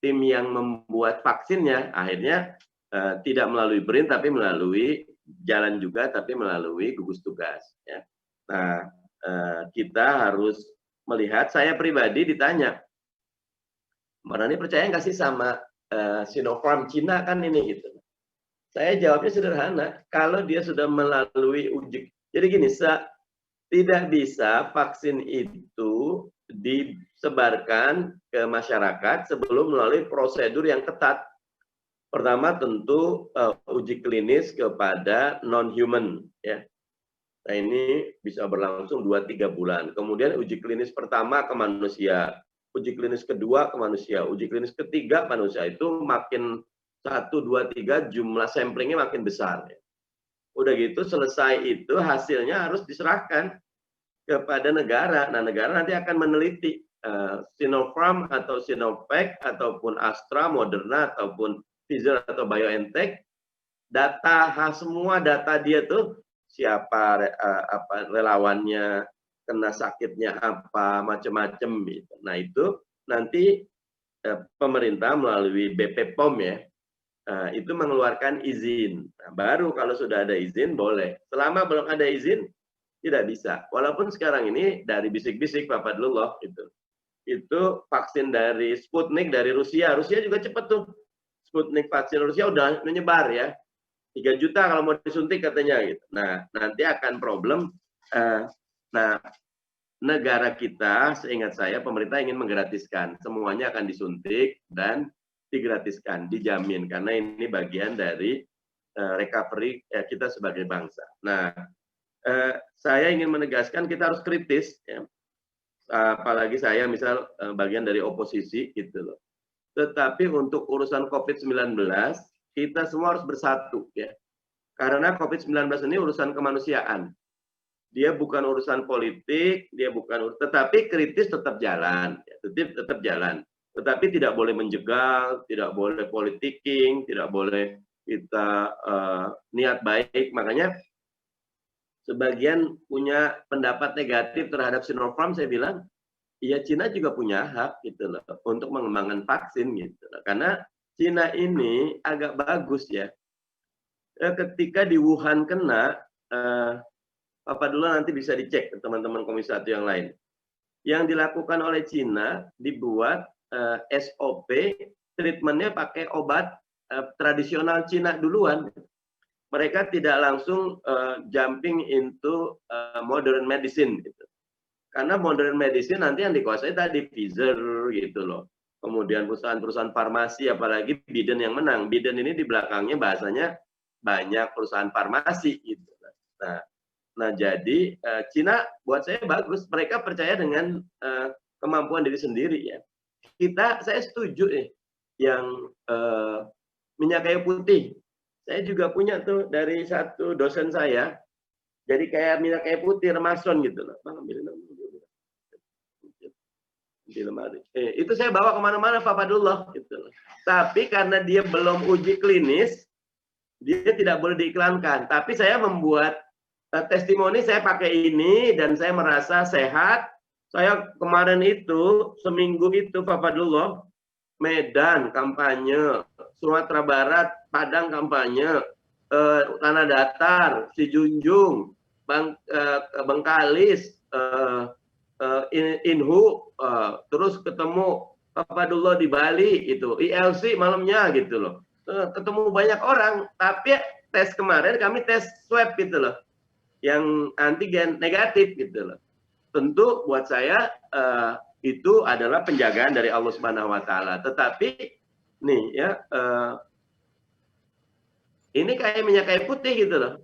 tim yang membuat vaksinnya akhirnya tidak melalui BRIN tapi melalui jalan juga tapi melalui gugus tugas ya. Nah, kita harus melihat, saya pribadi ditanya, Mbak Rani percaya nggak sih sama Sinopharm Cina kan ini gitu. Saya jawabnya sederhana, kalau dia sudah melalui uji. Jadi gini, tidak bisa vaksin itu disebarkan ke masyarakat sebelum melalui prosedur yang ketat. Pertama tentu uji klinis kepada non-human ya. Nah ini bisa berlangsung 2-3 bulan. Kemudian uji klinis pertama ke manusia, uji klinis kedua ke manusia, uji klinis ketiga manusia. Itu makin 1, 2, 3 jumlah samplingnya makin besar. Ya. Udah gitu selesai itu hasilnya harus diserahkan kepada negara. Nah negara nanti akan meneliti Sinopharm atau Sinovac ataupun Astra, Moderna ataupun Pfizer atau BioNTech, semua data dia tuh siapa relawannya, kena sakitnya apa, macam-macam gitu. Nah itu nanti pemerintah melalui BP POM ya, itu mengeluarkan izin. Nah, baru kalau sudah ada izin boleh. Selama belum ada izin tidak bisa. Walaupun sekarang ini dari bisik-bisik Pak Fadlullah itu vaksin dari Sputnik dari Rusia juga cepat tuh. Sputnik vaksin Rusia udah menyebar ya. 3 juta kalau mau disuntik katanya gitu. Nah, nanti akan problem. Nah, negara kita, seingat saya, pemerintah ingin menggratiskan. Semuanya akan disuntik dan digratiskan, dijamin. Karena ini bagian dari recovery kita sebagai bangsa. Nah, saya ingin menegaskan kita harus kritis. Ya. Apalagi saya misal bagian dari oposisi gitu loh. Tetapi untuk urusan COVID-19, kita semua harus bersatu ya. Karena COVID-19 ini urusan kemanusiaan. Dia bukan urusan politik, tetapi kritis tetap jalan, ya, tetap jalan. Tetapi tidak boleh menjegal, tidak boleh politiking, tidak boleh kita niat baik. Makanya sebagian punya pendapat negatif terhadap Sinopharm, saya bilang, ya Cina juga punya hak gitu loh untuk mengembangkan vaksin gitu loh. Karena Cina ini agak bagus ya. Ketika di Wuhan kena, apa dulu nanti bisa dicek ke teman-teman Komisi 1 yang lain. Yang dilakukan oleh Cina dibuat SOP treatmentnya pakai obat tradisional Cina duluan. mereka tidak langsung jumping into modern medicine gitu. Karena modern medicine nanti yang dikuasai tadi Pfizer gitu loh. Kemudian perusahaan-perusahaan farmasi, apalagi Biden yang menang. Biden ini di belakangnya bahasanya banyak perusahaan farmasi gitu. Nah jadi Cina buat saya bagus. Mereka percaya dengan kemampuan diri sendiri ya. Saya setuju yang minyak kayu putih. Saya juga punya tuh dari satu dosen saya. Jadi kayak minyak kayu putih remason gitu loh. Di lemari. Itu saya bawa kemana-mana Pak Fadullah gitu loh. Tapi karena dia belum uji klinis, dia tidak boleh diiklankan. Tapi saya membuat testimoni, saya pakai ini dan saya merasa sehat. Saya kemarin itu seminggu itu Pak Fadullah, Medan kampanye, Sumatera Barat, Padang kampanye, Tanah Datar, Sijunjung, Bengkalis, Inhu, terus ketemu Papadullah di Bali itu, ILC malamnya gitu loh. Ketemu banyak orang, tapi tes kemarin kami tes swab gitu loh, yang antigen negatif gitu loh. Tentu buat saya itu adalah penjagaan dari Allah Subhanahu Wa Taala. Tetapi nih ya, ini kayak minyak kayu putih gitu loh.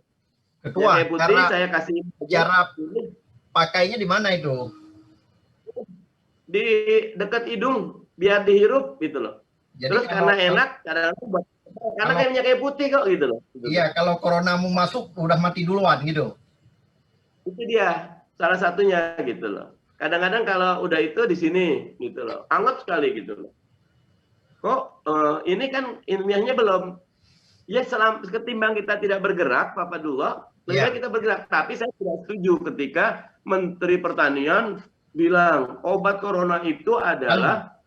Ketua, minyak kayu putih karena saya kasih jarak pakainya di mana itu? Di dekat hidung biar dihirup gitu loh. Jadi terus karena enak, karena kayak minyak kayu putih kok gitu loh. Iya, kalau corona mau masuk udah mati duluan gitu. Itu dia salah satunya gitu loh. Kadang-kadang kalau udah itu di sini gitu loh, anget sekali gitu loh. Kok ini kan ilmiahnya belum. Ya ketimbang kita tidak bergerak, Pak Fadullah, lebih baik kita bergerak. Tapi saya tidak setuju ketika Menteri Pertanian bilang obat corona itu adalah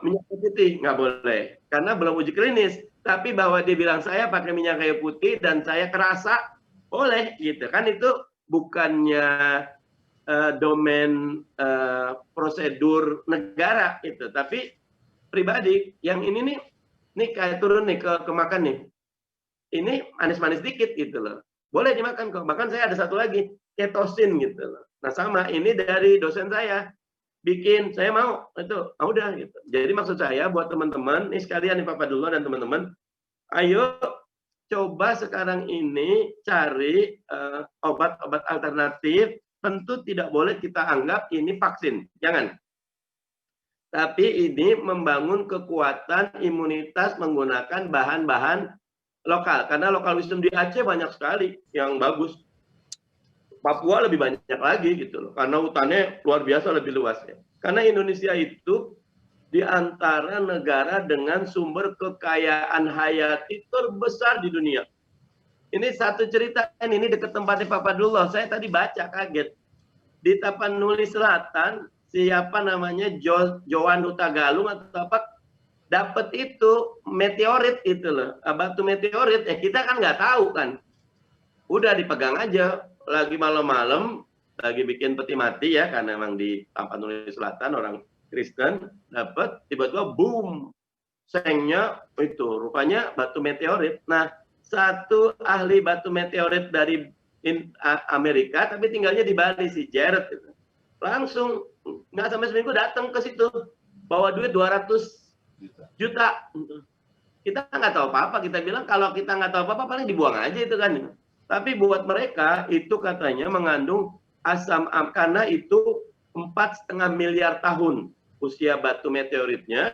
minyak kayu putih. Nggak boleh, karena belum uji klinis. Tapi bahwa dia bilang saya pakai minyak kayu putih dan saya kerasa, boleh gitu. Kan itu bukannya domain prosedur negara itu. Tapi pribadi, yang ini nih kayak turun nih ke makan nih. Ini manis-manis dikit gitu loh. Boleh dimakan kok. Bahkan saya ada satu lagi, ketosin gitu loh. Nah sama, ini dari dosen saya. Bikin, saya mau. Itu, udah gitu. Jadi maksud saya buat teman-teman, ini sekalian nih Pak Fadullah dan teman-teman, ayo coba sekarang ini cari obat-obat alternatif. Tentu tidak boleh kita anggap ini vaksin. Jangan. Tapi ini membangun kekuatan imunitas menggunakan bahan-bahan lokal, karena lokal wisdom di Aceh banyak sekali yang bagus. Papua lebih banyak lagi gitu loh, karena hutannya luar biasa lebih luas ya. Karena Indonesia itu di antara negara dengan sumber kekayaan hayati terbesar di dunia. Ini satu cerita, ini dekat tempatnya Pak Fadullah. Saya tadi baca kaget. Di Tapanuli Selatan, siapa namanya Joan Hutagalung atau apa, dapat itu meteorit itu loh, batu meteorit. Kita kan nggak tahu kan, udah dipegang aja, lagi malam-malam lagi bikin peti mati ya, karena memang di Tapanuli Selatan orang Kristen, dapat tiba-tiba boom, sengnya itu rupanya batu meteorit. Nah satu ahli batu meteorit dari Amerika tapi tinggalnya di Bali, si Jared itu, langsung nggak sampai seminggu datang ke situ, bawa duit 200 juta. Kita nggak tahu apa-apa, kita bilang kalau kita nggak tahu apa-apa paling dibuang aja itu kan. Tapi buat mereka itu katanya mengandung asam karena itu 4,5 miliar tahun usia batu meteoritnya,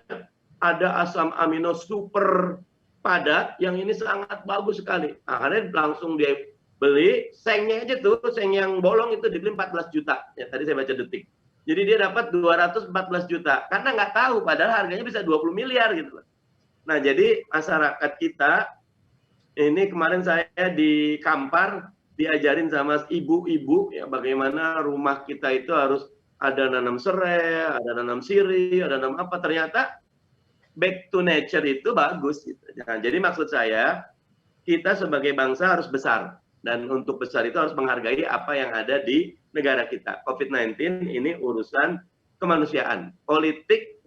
ada asam amino super padat yang ini sangat bagus sekali. Akhirnya langsung dia beli sengnya aja tuh, seng yang bolong itu dibeli 14 juta. Ya, tadi saya baca Detik. Jadi dia dapat 214 juta karena nggak tahu, padahal harganya bisa 20 miliar gitu. Nah jadi masyarakat kita ini, kemarin saya di Kampar diajarin sama ibu-ibu ya bagaimana rumah kita itu harus ada nanam serai, ada nanam sirih, ada nanam apa. Ternyata back to nature itu bagus gitu. Nah, jadi maksud saya kita sebagai bangsa harus besar, dan untuk besar itu harus menghargai apa yang ada di negara kita. COVID-19 ini urusan kemanusiaan. Politik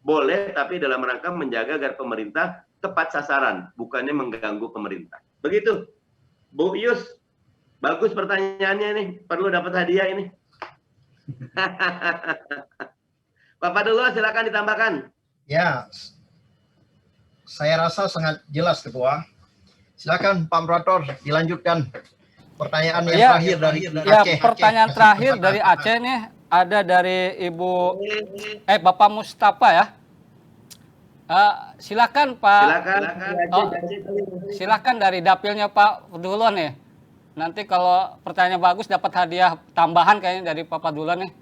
boleh, tapi dalam rangka menjaga agar pemerintah tepat sasaran, bukannya mengganggu pemerintah. Begitu Bu Yus, bagus pertanyaannya nih, perlu dapat hadiah ini. Bapak dulu silakan ditambahkan. Ya, saya rasa sangat jelas Ketua. Silakan Pak Moderator dilanjutkan. Pertanyaan yang Ya, terakhir dari Ya, Aceh. pertanyaan terakhir dari Aceh nih ada dari Ibu Bapak Mustafa ya. Silakan Pak. Silakan dari dapilnya Pak Fadullah nih. Nanti kalau pertanyaan bagus dapat hadiah tambahan kayaknya dari Pak Fadullah nih.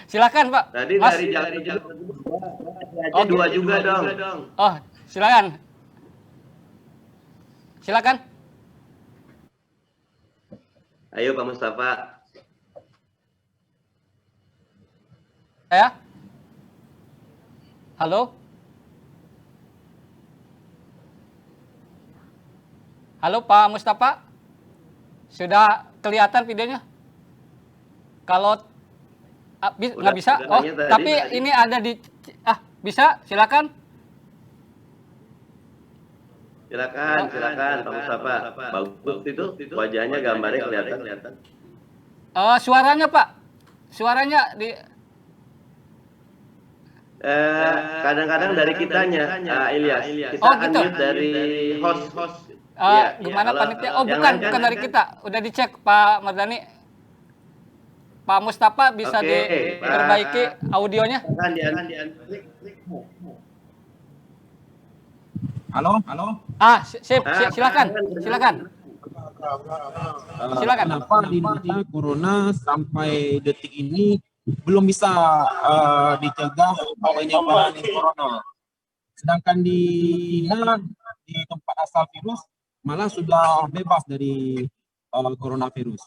Silakan Pak. Tadi Mas. dari jalan dua juga dong. Oh, silakan. Silakan. Ayo Pak Mustafa. Ya. Halo. Halo Pak Mustafa. Sudah kelihatan videonya? Kalau nggak bisa? Oh, tapi ini ada di bisa? Silakan. Silakan Pak Mustafa. Bagus itu wajahnya, gambarnya kelihatan. Suaranya Pak. Suaranya di kadang-kadang dari kitanya, Ilyas. Kita Oh, gitu. unmute dari host. Gimana panitia? Oh, bukan dari kita. Udah dicek Pak Mardani. Pak Mustafa bisa diperbaiki audionya. Halo. Silakan. Silakan. Kenapa di Indonesia corona sampai detik ini belum bisa dicegah penyebaran corona? Sedangkan di China, di tempat asal virus, malah sudah bebas dari coronavirus.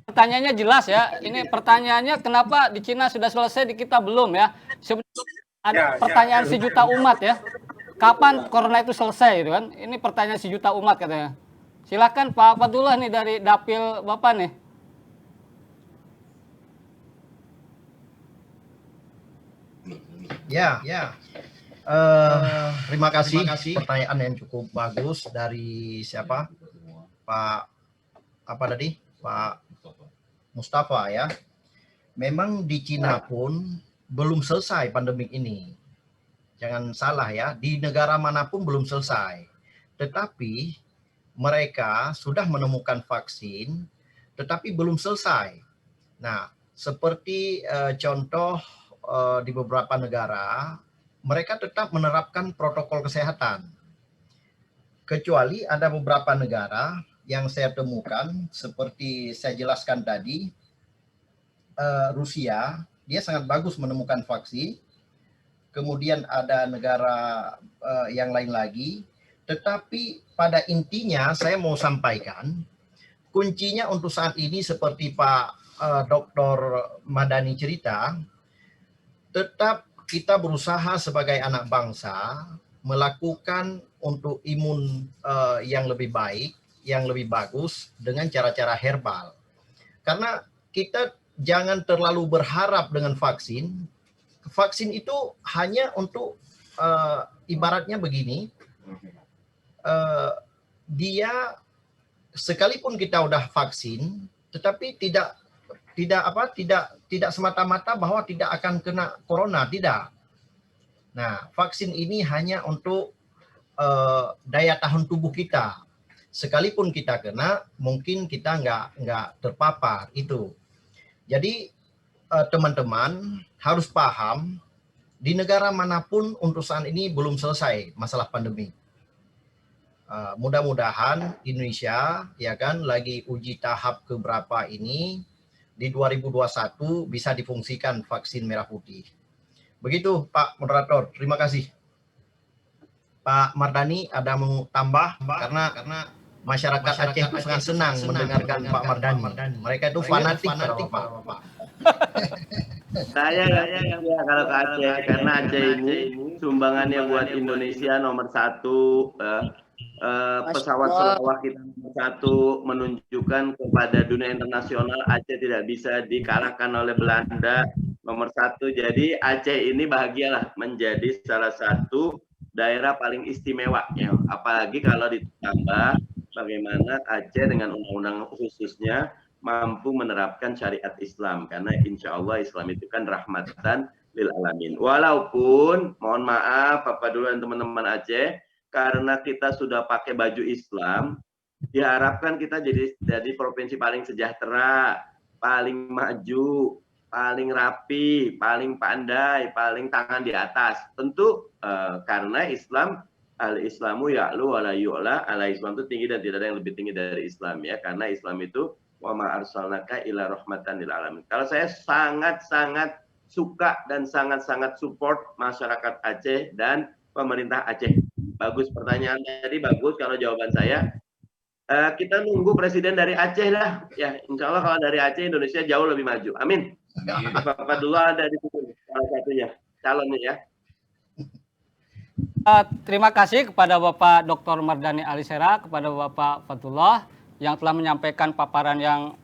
Pertanyaannya jelas ya. Ini pertanyaannya kenapa di Cina sudah selesai, di kita belum ya. Ada pertanyaan sejuta umat ya. Kapan corona itu selesai gitu kan? Ini pertanyaan sejuta umat katanya. Silakan Pak Fadullah nih dari dapil Bapak nih. Ya. Terima kasih. Pertanyaan yang cukup bagus dari siapa? Pak Mustafa ya. Memang di Cina pun belum selesai pandemik ini. Jangan salah ya, di negara manapun belum selesai. Tetapi mereka sudah menemukan vaksin, tetapi belum selesai. Nah, seperti contoh di beberapa negara, mereka tetap menerapkan protokol kesehatan. Kecuali ada beberapa negara yang saya temukan, seperti saya jelaskan tadi, Rusia, dia sangat bagus menemukan vaksin. Kemudian ada negara yang lain lagi. Tetapi pada intinya saya mau sampaikan, kuncinya untuk saat ini seperti Pak Dr. Madani cerita, tetap kita berusaha sebagai anak bangsa melakukan untuk imun yang lebih baik, yang lebih bagus dengan cara-cara herbal. Karena kita jangan terlalu berharap dengan vaksin. Vaksin itu hanya untuk ibaratnya begini, dia sekalipun kita udah vaksin, tetapi tidak semata-mata bahwa tidak akan kena corona, tidak. Nah, vaksin ini hanya untuk daya tahan tubuh kita. Sekalipun kita kena, mungkin kita nggak terpapar itu. Jadi teman-teman harus paham, di negara manapun untuk saat ini belum selesai masalah pandemi. Mudah-mudahan Indonesia ya kan lagi uji tahap keberapa ini, di 2021 bisa difungsikan vaksin merah putih. Begitu Pak Moderator, terima kasih. Pak Mardani ada mau tambah karena masyarakat Aceh itu sangat senang mendengarkan Pak Mardani. Mereka itu fanatik Pak. Saya ya kalau ke Aceh, karena Aceh ini sumbangannya buat Indonesia nomor 1, pesawat Sarawak kita nomor 1, menunjukkan kepada dunia internasional Aceh tidak bisa dikalahkan oleh Belanda nomor 1. Jadi Aceh ini bahagialah menjadi salah satu daerah paling istimewa ya. Apalagi kalau ditambah bagaimana Aceh dengan undang-undang khususnya mampu menerapkan syariat Islam, karena insya Allah Islam itu kan rahmatan lil alamin. Walaupun mohon maaf Bapak dulu dan teman-teman Aceh, karena kita sudah pakai baju Islam, diharapkan kita jadi provinsi paling sejahtera, paling maju, paling rapi, paling pandai, paling tangan di atas. Tentu karena Islam, al-Islamu ya'lu wa la yu'la, ala Islam itu tinggi dan tidak ada yang lebih tinggi dari Islam ya, karena Islam itu wa ma arsalnaka ila rahmatan lil alamin. Kalau saya sangat-sangat suka dan sangat-sangat support masyarakat Aceh dan pemerintah Aceh. Bagus pertanyaan tadi, bagus. Kalau jawaban saya, kita nunggu presiden dari Aceh lah. Ya, insya Allah kalau dari Aceh Indonesia jauh lebih maju. Amin. Bapak dulu ada di situ salah satunya calonnya ya. Terima kasih kepada Bapak Dr. Mardani Alisera, kepada Bapak Fatullah yang telah menyampaikan paparan yang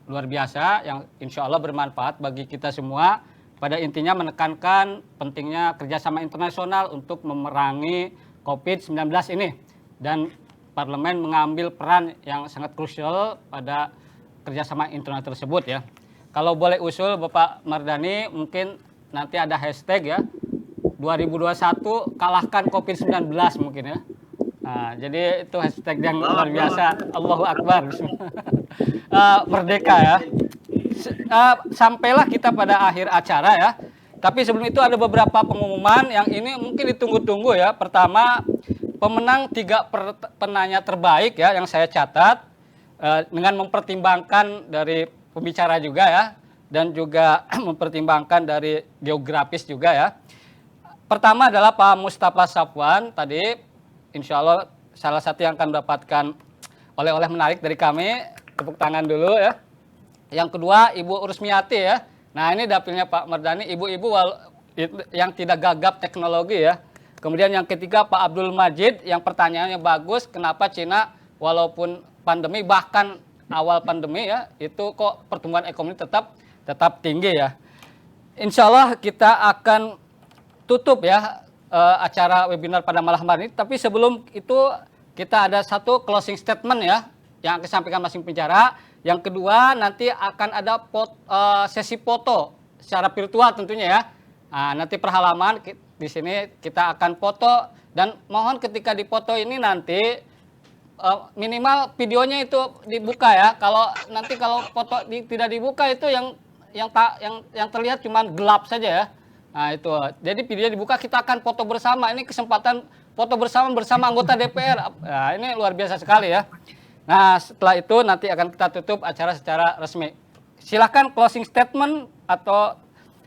luar biasa, yang insya Allah bermanfaat bagi kita semua. Pada intinya menekankan pentingnya kerjasama internasional untuk memerangi COVID-19 ini. Dan parlemen mengambil peran yang sangat krusial pada kerjasama internasional tersebut ya. Kalau boleh usul Bapak Mardani, mungkin nanti ada hashtag ya, 2021 kalahkan COVID-19 mungkin ya. Nah, jadi itu hashtag yang luar biasa. Allahu Akbar. Merdeka ya. Sampailah kita pada akhir acara ya. Tapi sebelum itu ada beberapa pengumuman yang ini mungkin ditunggu-tunggu ya. Pertama, pemenang 3 penanya terbaik ya yang saya catat dengan mempertimbangkan dari pembicara juga ya, dan juga mempertimbangkan dari geografis juga ya. Pertama adalah Pak Mustafa Safwan tadi, insya Allah salah satu yang akan mendapatkan oleh-oleh menarik dari kami. Tepuk tangan dulu ya. Yang kedua Ibu Rusmiati ya. Nah ini dapilnya Pak Mardani, ibu-ibu yang tidak gagap teknologi ya. Kemudian yang ketiga Pak Abdul Majid yang pertanyaannya bagus, kenapa Cina walaupun pandemi, bahkan awal pandemi ya, itu kok pertumbuhan ekonomi tetap tinggi ya. Insya Allah kita akan tutup ya acara webinar pada malam hari ini. Tapi sebelum itu kita ada satu closing statement ya yang akan disampaikan masing pembicara. Yang kedua nanti akan ada sesi foto secara virtual tentunya ya. Nah, nanti per halaman di sini kita akan foto, dan mohon ketika dipoto ini nanti minimal videonya itu dibuka ya. Kalau nanti foto tidak dibuka itu yang terlihat cuma gelap saja ya. Nah itu, jadi video dibuka, kita akan foto bersama. Ini kesempatan foto bersama anggota DPR. Nah, ini luar biasa sekali ya. Nah setelah itu nanti akan kita tutup acara secara resmi. Silakan closing statement atau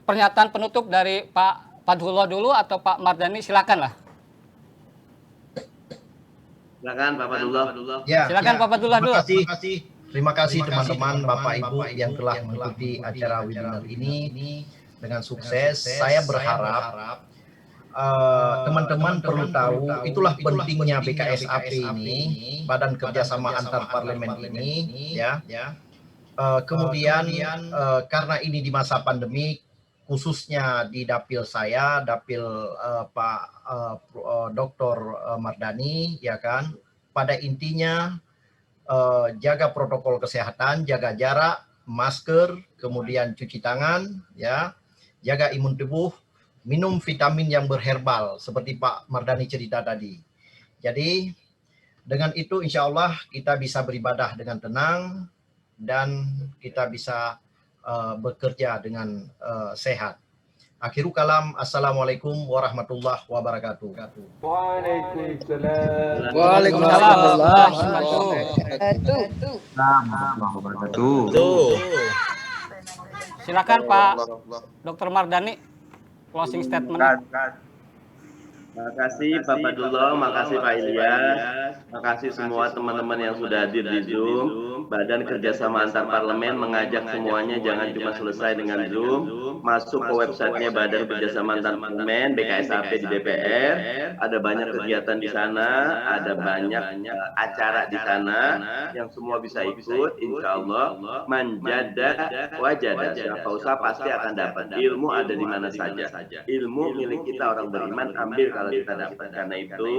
pernyataan penutup dari Pak Fadhullah dulu atau Pak Mardani, silakan lah. Silakan Pak Fadhullah. Ya, silakan Pak Fadhullah dulu. Terima kasih teman-teman, Bapak Ibu yang telah mengikuti acara webinar ini dengan sukses. Saya berharap teman-teman perlu tahu itulah pentingnya BKSAP ini, Badan Kerjasama Antar Parlemen ini ya. Kemudian karena ini di masa pandemi, khususnya di dapil saya, dapil Pak Dr. Mardani ya kan, pada intinya jaga protokol kesehatan, jaga jarak, masker, kemudian cuci tangan ya, jaga imun tubuh, minum vitamin yang berherbal seperti Pak Mardani cerita tadi. Jadi dengan itu insya Allah kita bisa beribadah dengan tenang dan kita bisa bekerja dengan sehat. Akhiru kalam, assalamualaikum warahmatullahi wabarakatuh. Waalaikumsalam. Silakan Pak Dr. Mardani, closing statement. Makasih Pak Fadhullah, makasih Pak Ilyas, makasih semua teman-teman yang sudah hadir di Zoom. Badan Kerjasama Antar Parlemen mengajak semuanya jangan cuma selesai dengan Zoom, masuk ke websitenya Badan Kerjasama Antar Parlemen BKSAP di DPR. Ada banyak kegiatan di sana, ada banyak acara di sana yang semua bisa ikut. Insya Allah manjada wajada, siapa usaha pasti akan dapat. Ilmu ada di mana saja. Ilmu milik kita orang beriman, ambil kalau kita dapat. Karena itu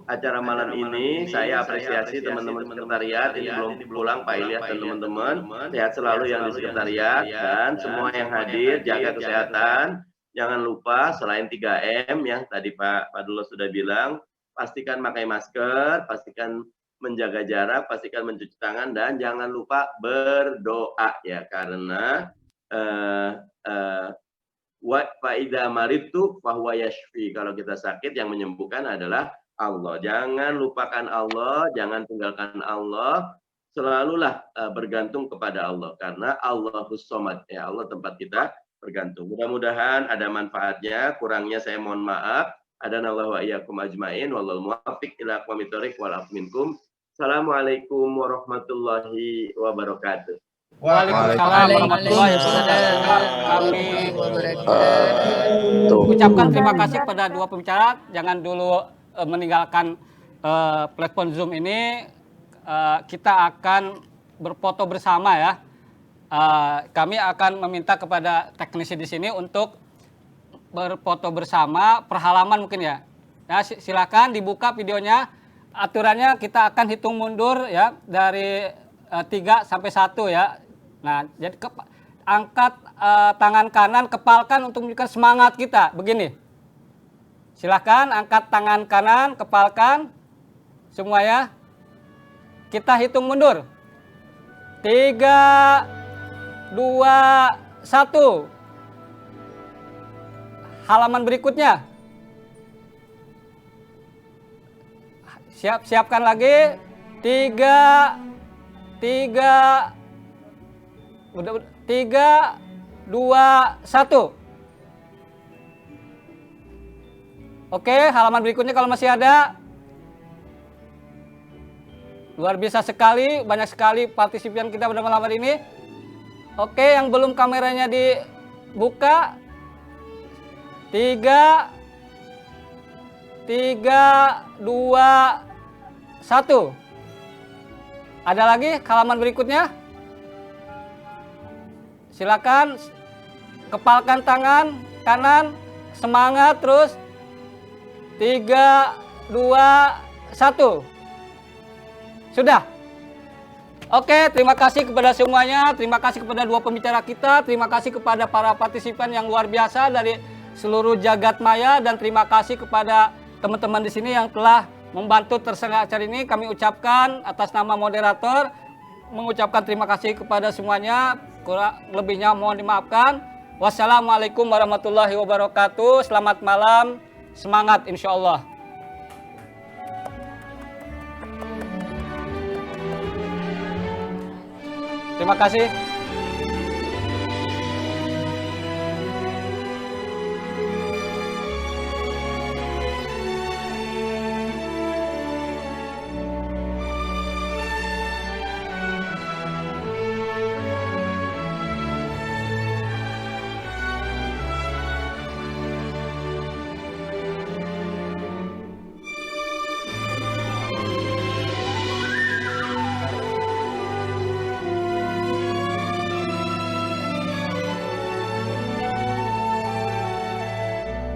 acara malam ini saya apresiasi teman-teman sekretariat, ini belum pulang Pak Ilyas dan teman-teman, sehat selalu yang di sekretariat, dan semua yang hadir jaga kesehatan. Jangan lupa selain 3M yang tadi Pak Padullah sudah bilang, pastikan pakai masker, pastikan menjaga jarak, pastikan mencuci tangan, dan jangan lupa berdoa ya, karena wa idza maridtu fahuwa yashfi. Kalau kita sakit yang menyembuhkan adalah Allah. Jangan lupakan Allah, jangan tinggalkan Allah. Selalulah bergantung kepada Allah, karena Allahus Somad ya, Allah tempat kita bergantung. Mudah-mudahan ada manfaatnya, kurangnya saya mohon maaf. Adanallahu wa iyyakum ajmain, wallahul muwaffiq ila aqwamit thoriq wal afu minkum. Assalamualaikum warahmatullahi wabarakatuh. Waalaikumsalam warahmatullahi wabarakatuh. Kami ucapkan terima kasih kepada dua pembicara. Jangan dulu meninggalkan platform Zoom ini. Kita akan berfoto bersama ya. Kami akan meminta kepada teknisi di sini untuk berfoto bersama perhalaman mungkin ya. Ya, silakan dibuka videonya. Aturannya kita akan hitung mundur ya dari 3 sampai 1 ya. Nah, jadi angkat tangan kanan, kepalkan untuk menunjukkan semangat kita. Begini. Silakan angkat tangan kanan, kepalkan semua ya. Kita hitung mundur. 3, 2, 1. Halaman berikutnya. Siapkan lagi. 3, 2, 1. Oke, halaman berikutnya kalau masih ada. Luar biasa sekali, banyak sekali partisipan kita pada malam hari ini. Oke, yang belum kameranya dibuka. 3, 2, 1. Ada lagi halaman berikutnya? Silakan kepalkan tangan kanan, semangat terus. 3, 2, 1. Sudah. Oke, terima kasih kepada semuanya. Terima kasih kepada dua pembicara kita. Terima kasih kepada para partisipan yang luar biasa dari seluruh jagat maya, dan terima kasih kepada teman-teman di sini yang telah membantu terselenggara acara ini. Kami ucapkan atas nama moderator, mengucapkan terima kasih kepada semuanya. Kurang lebihnya mohon dimaafkan. Wassalamualaikum warahmatullahi wabarakatuh. Selamat malam, semangat insya Allah. Terima kasih.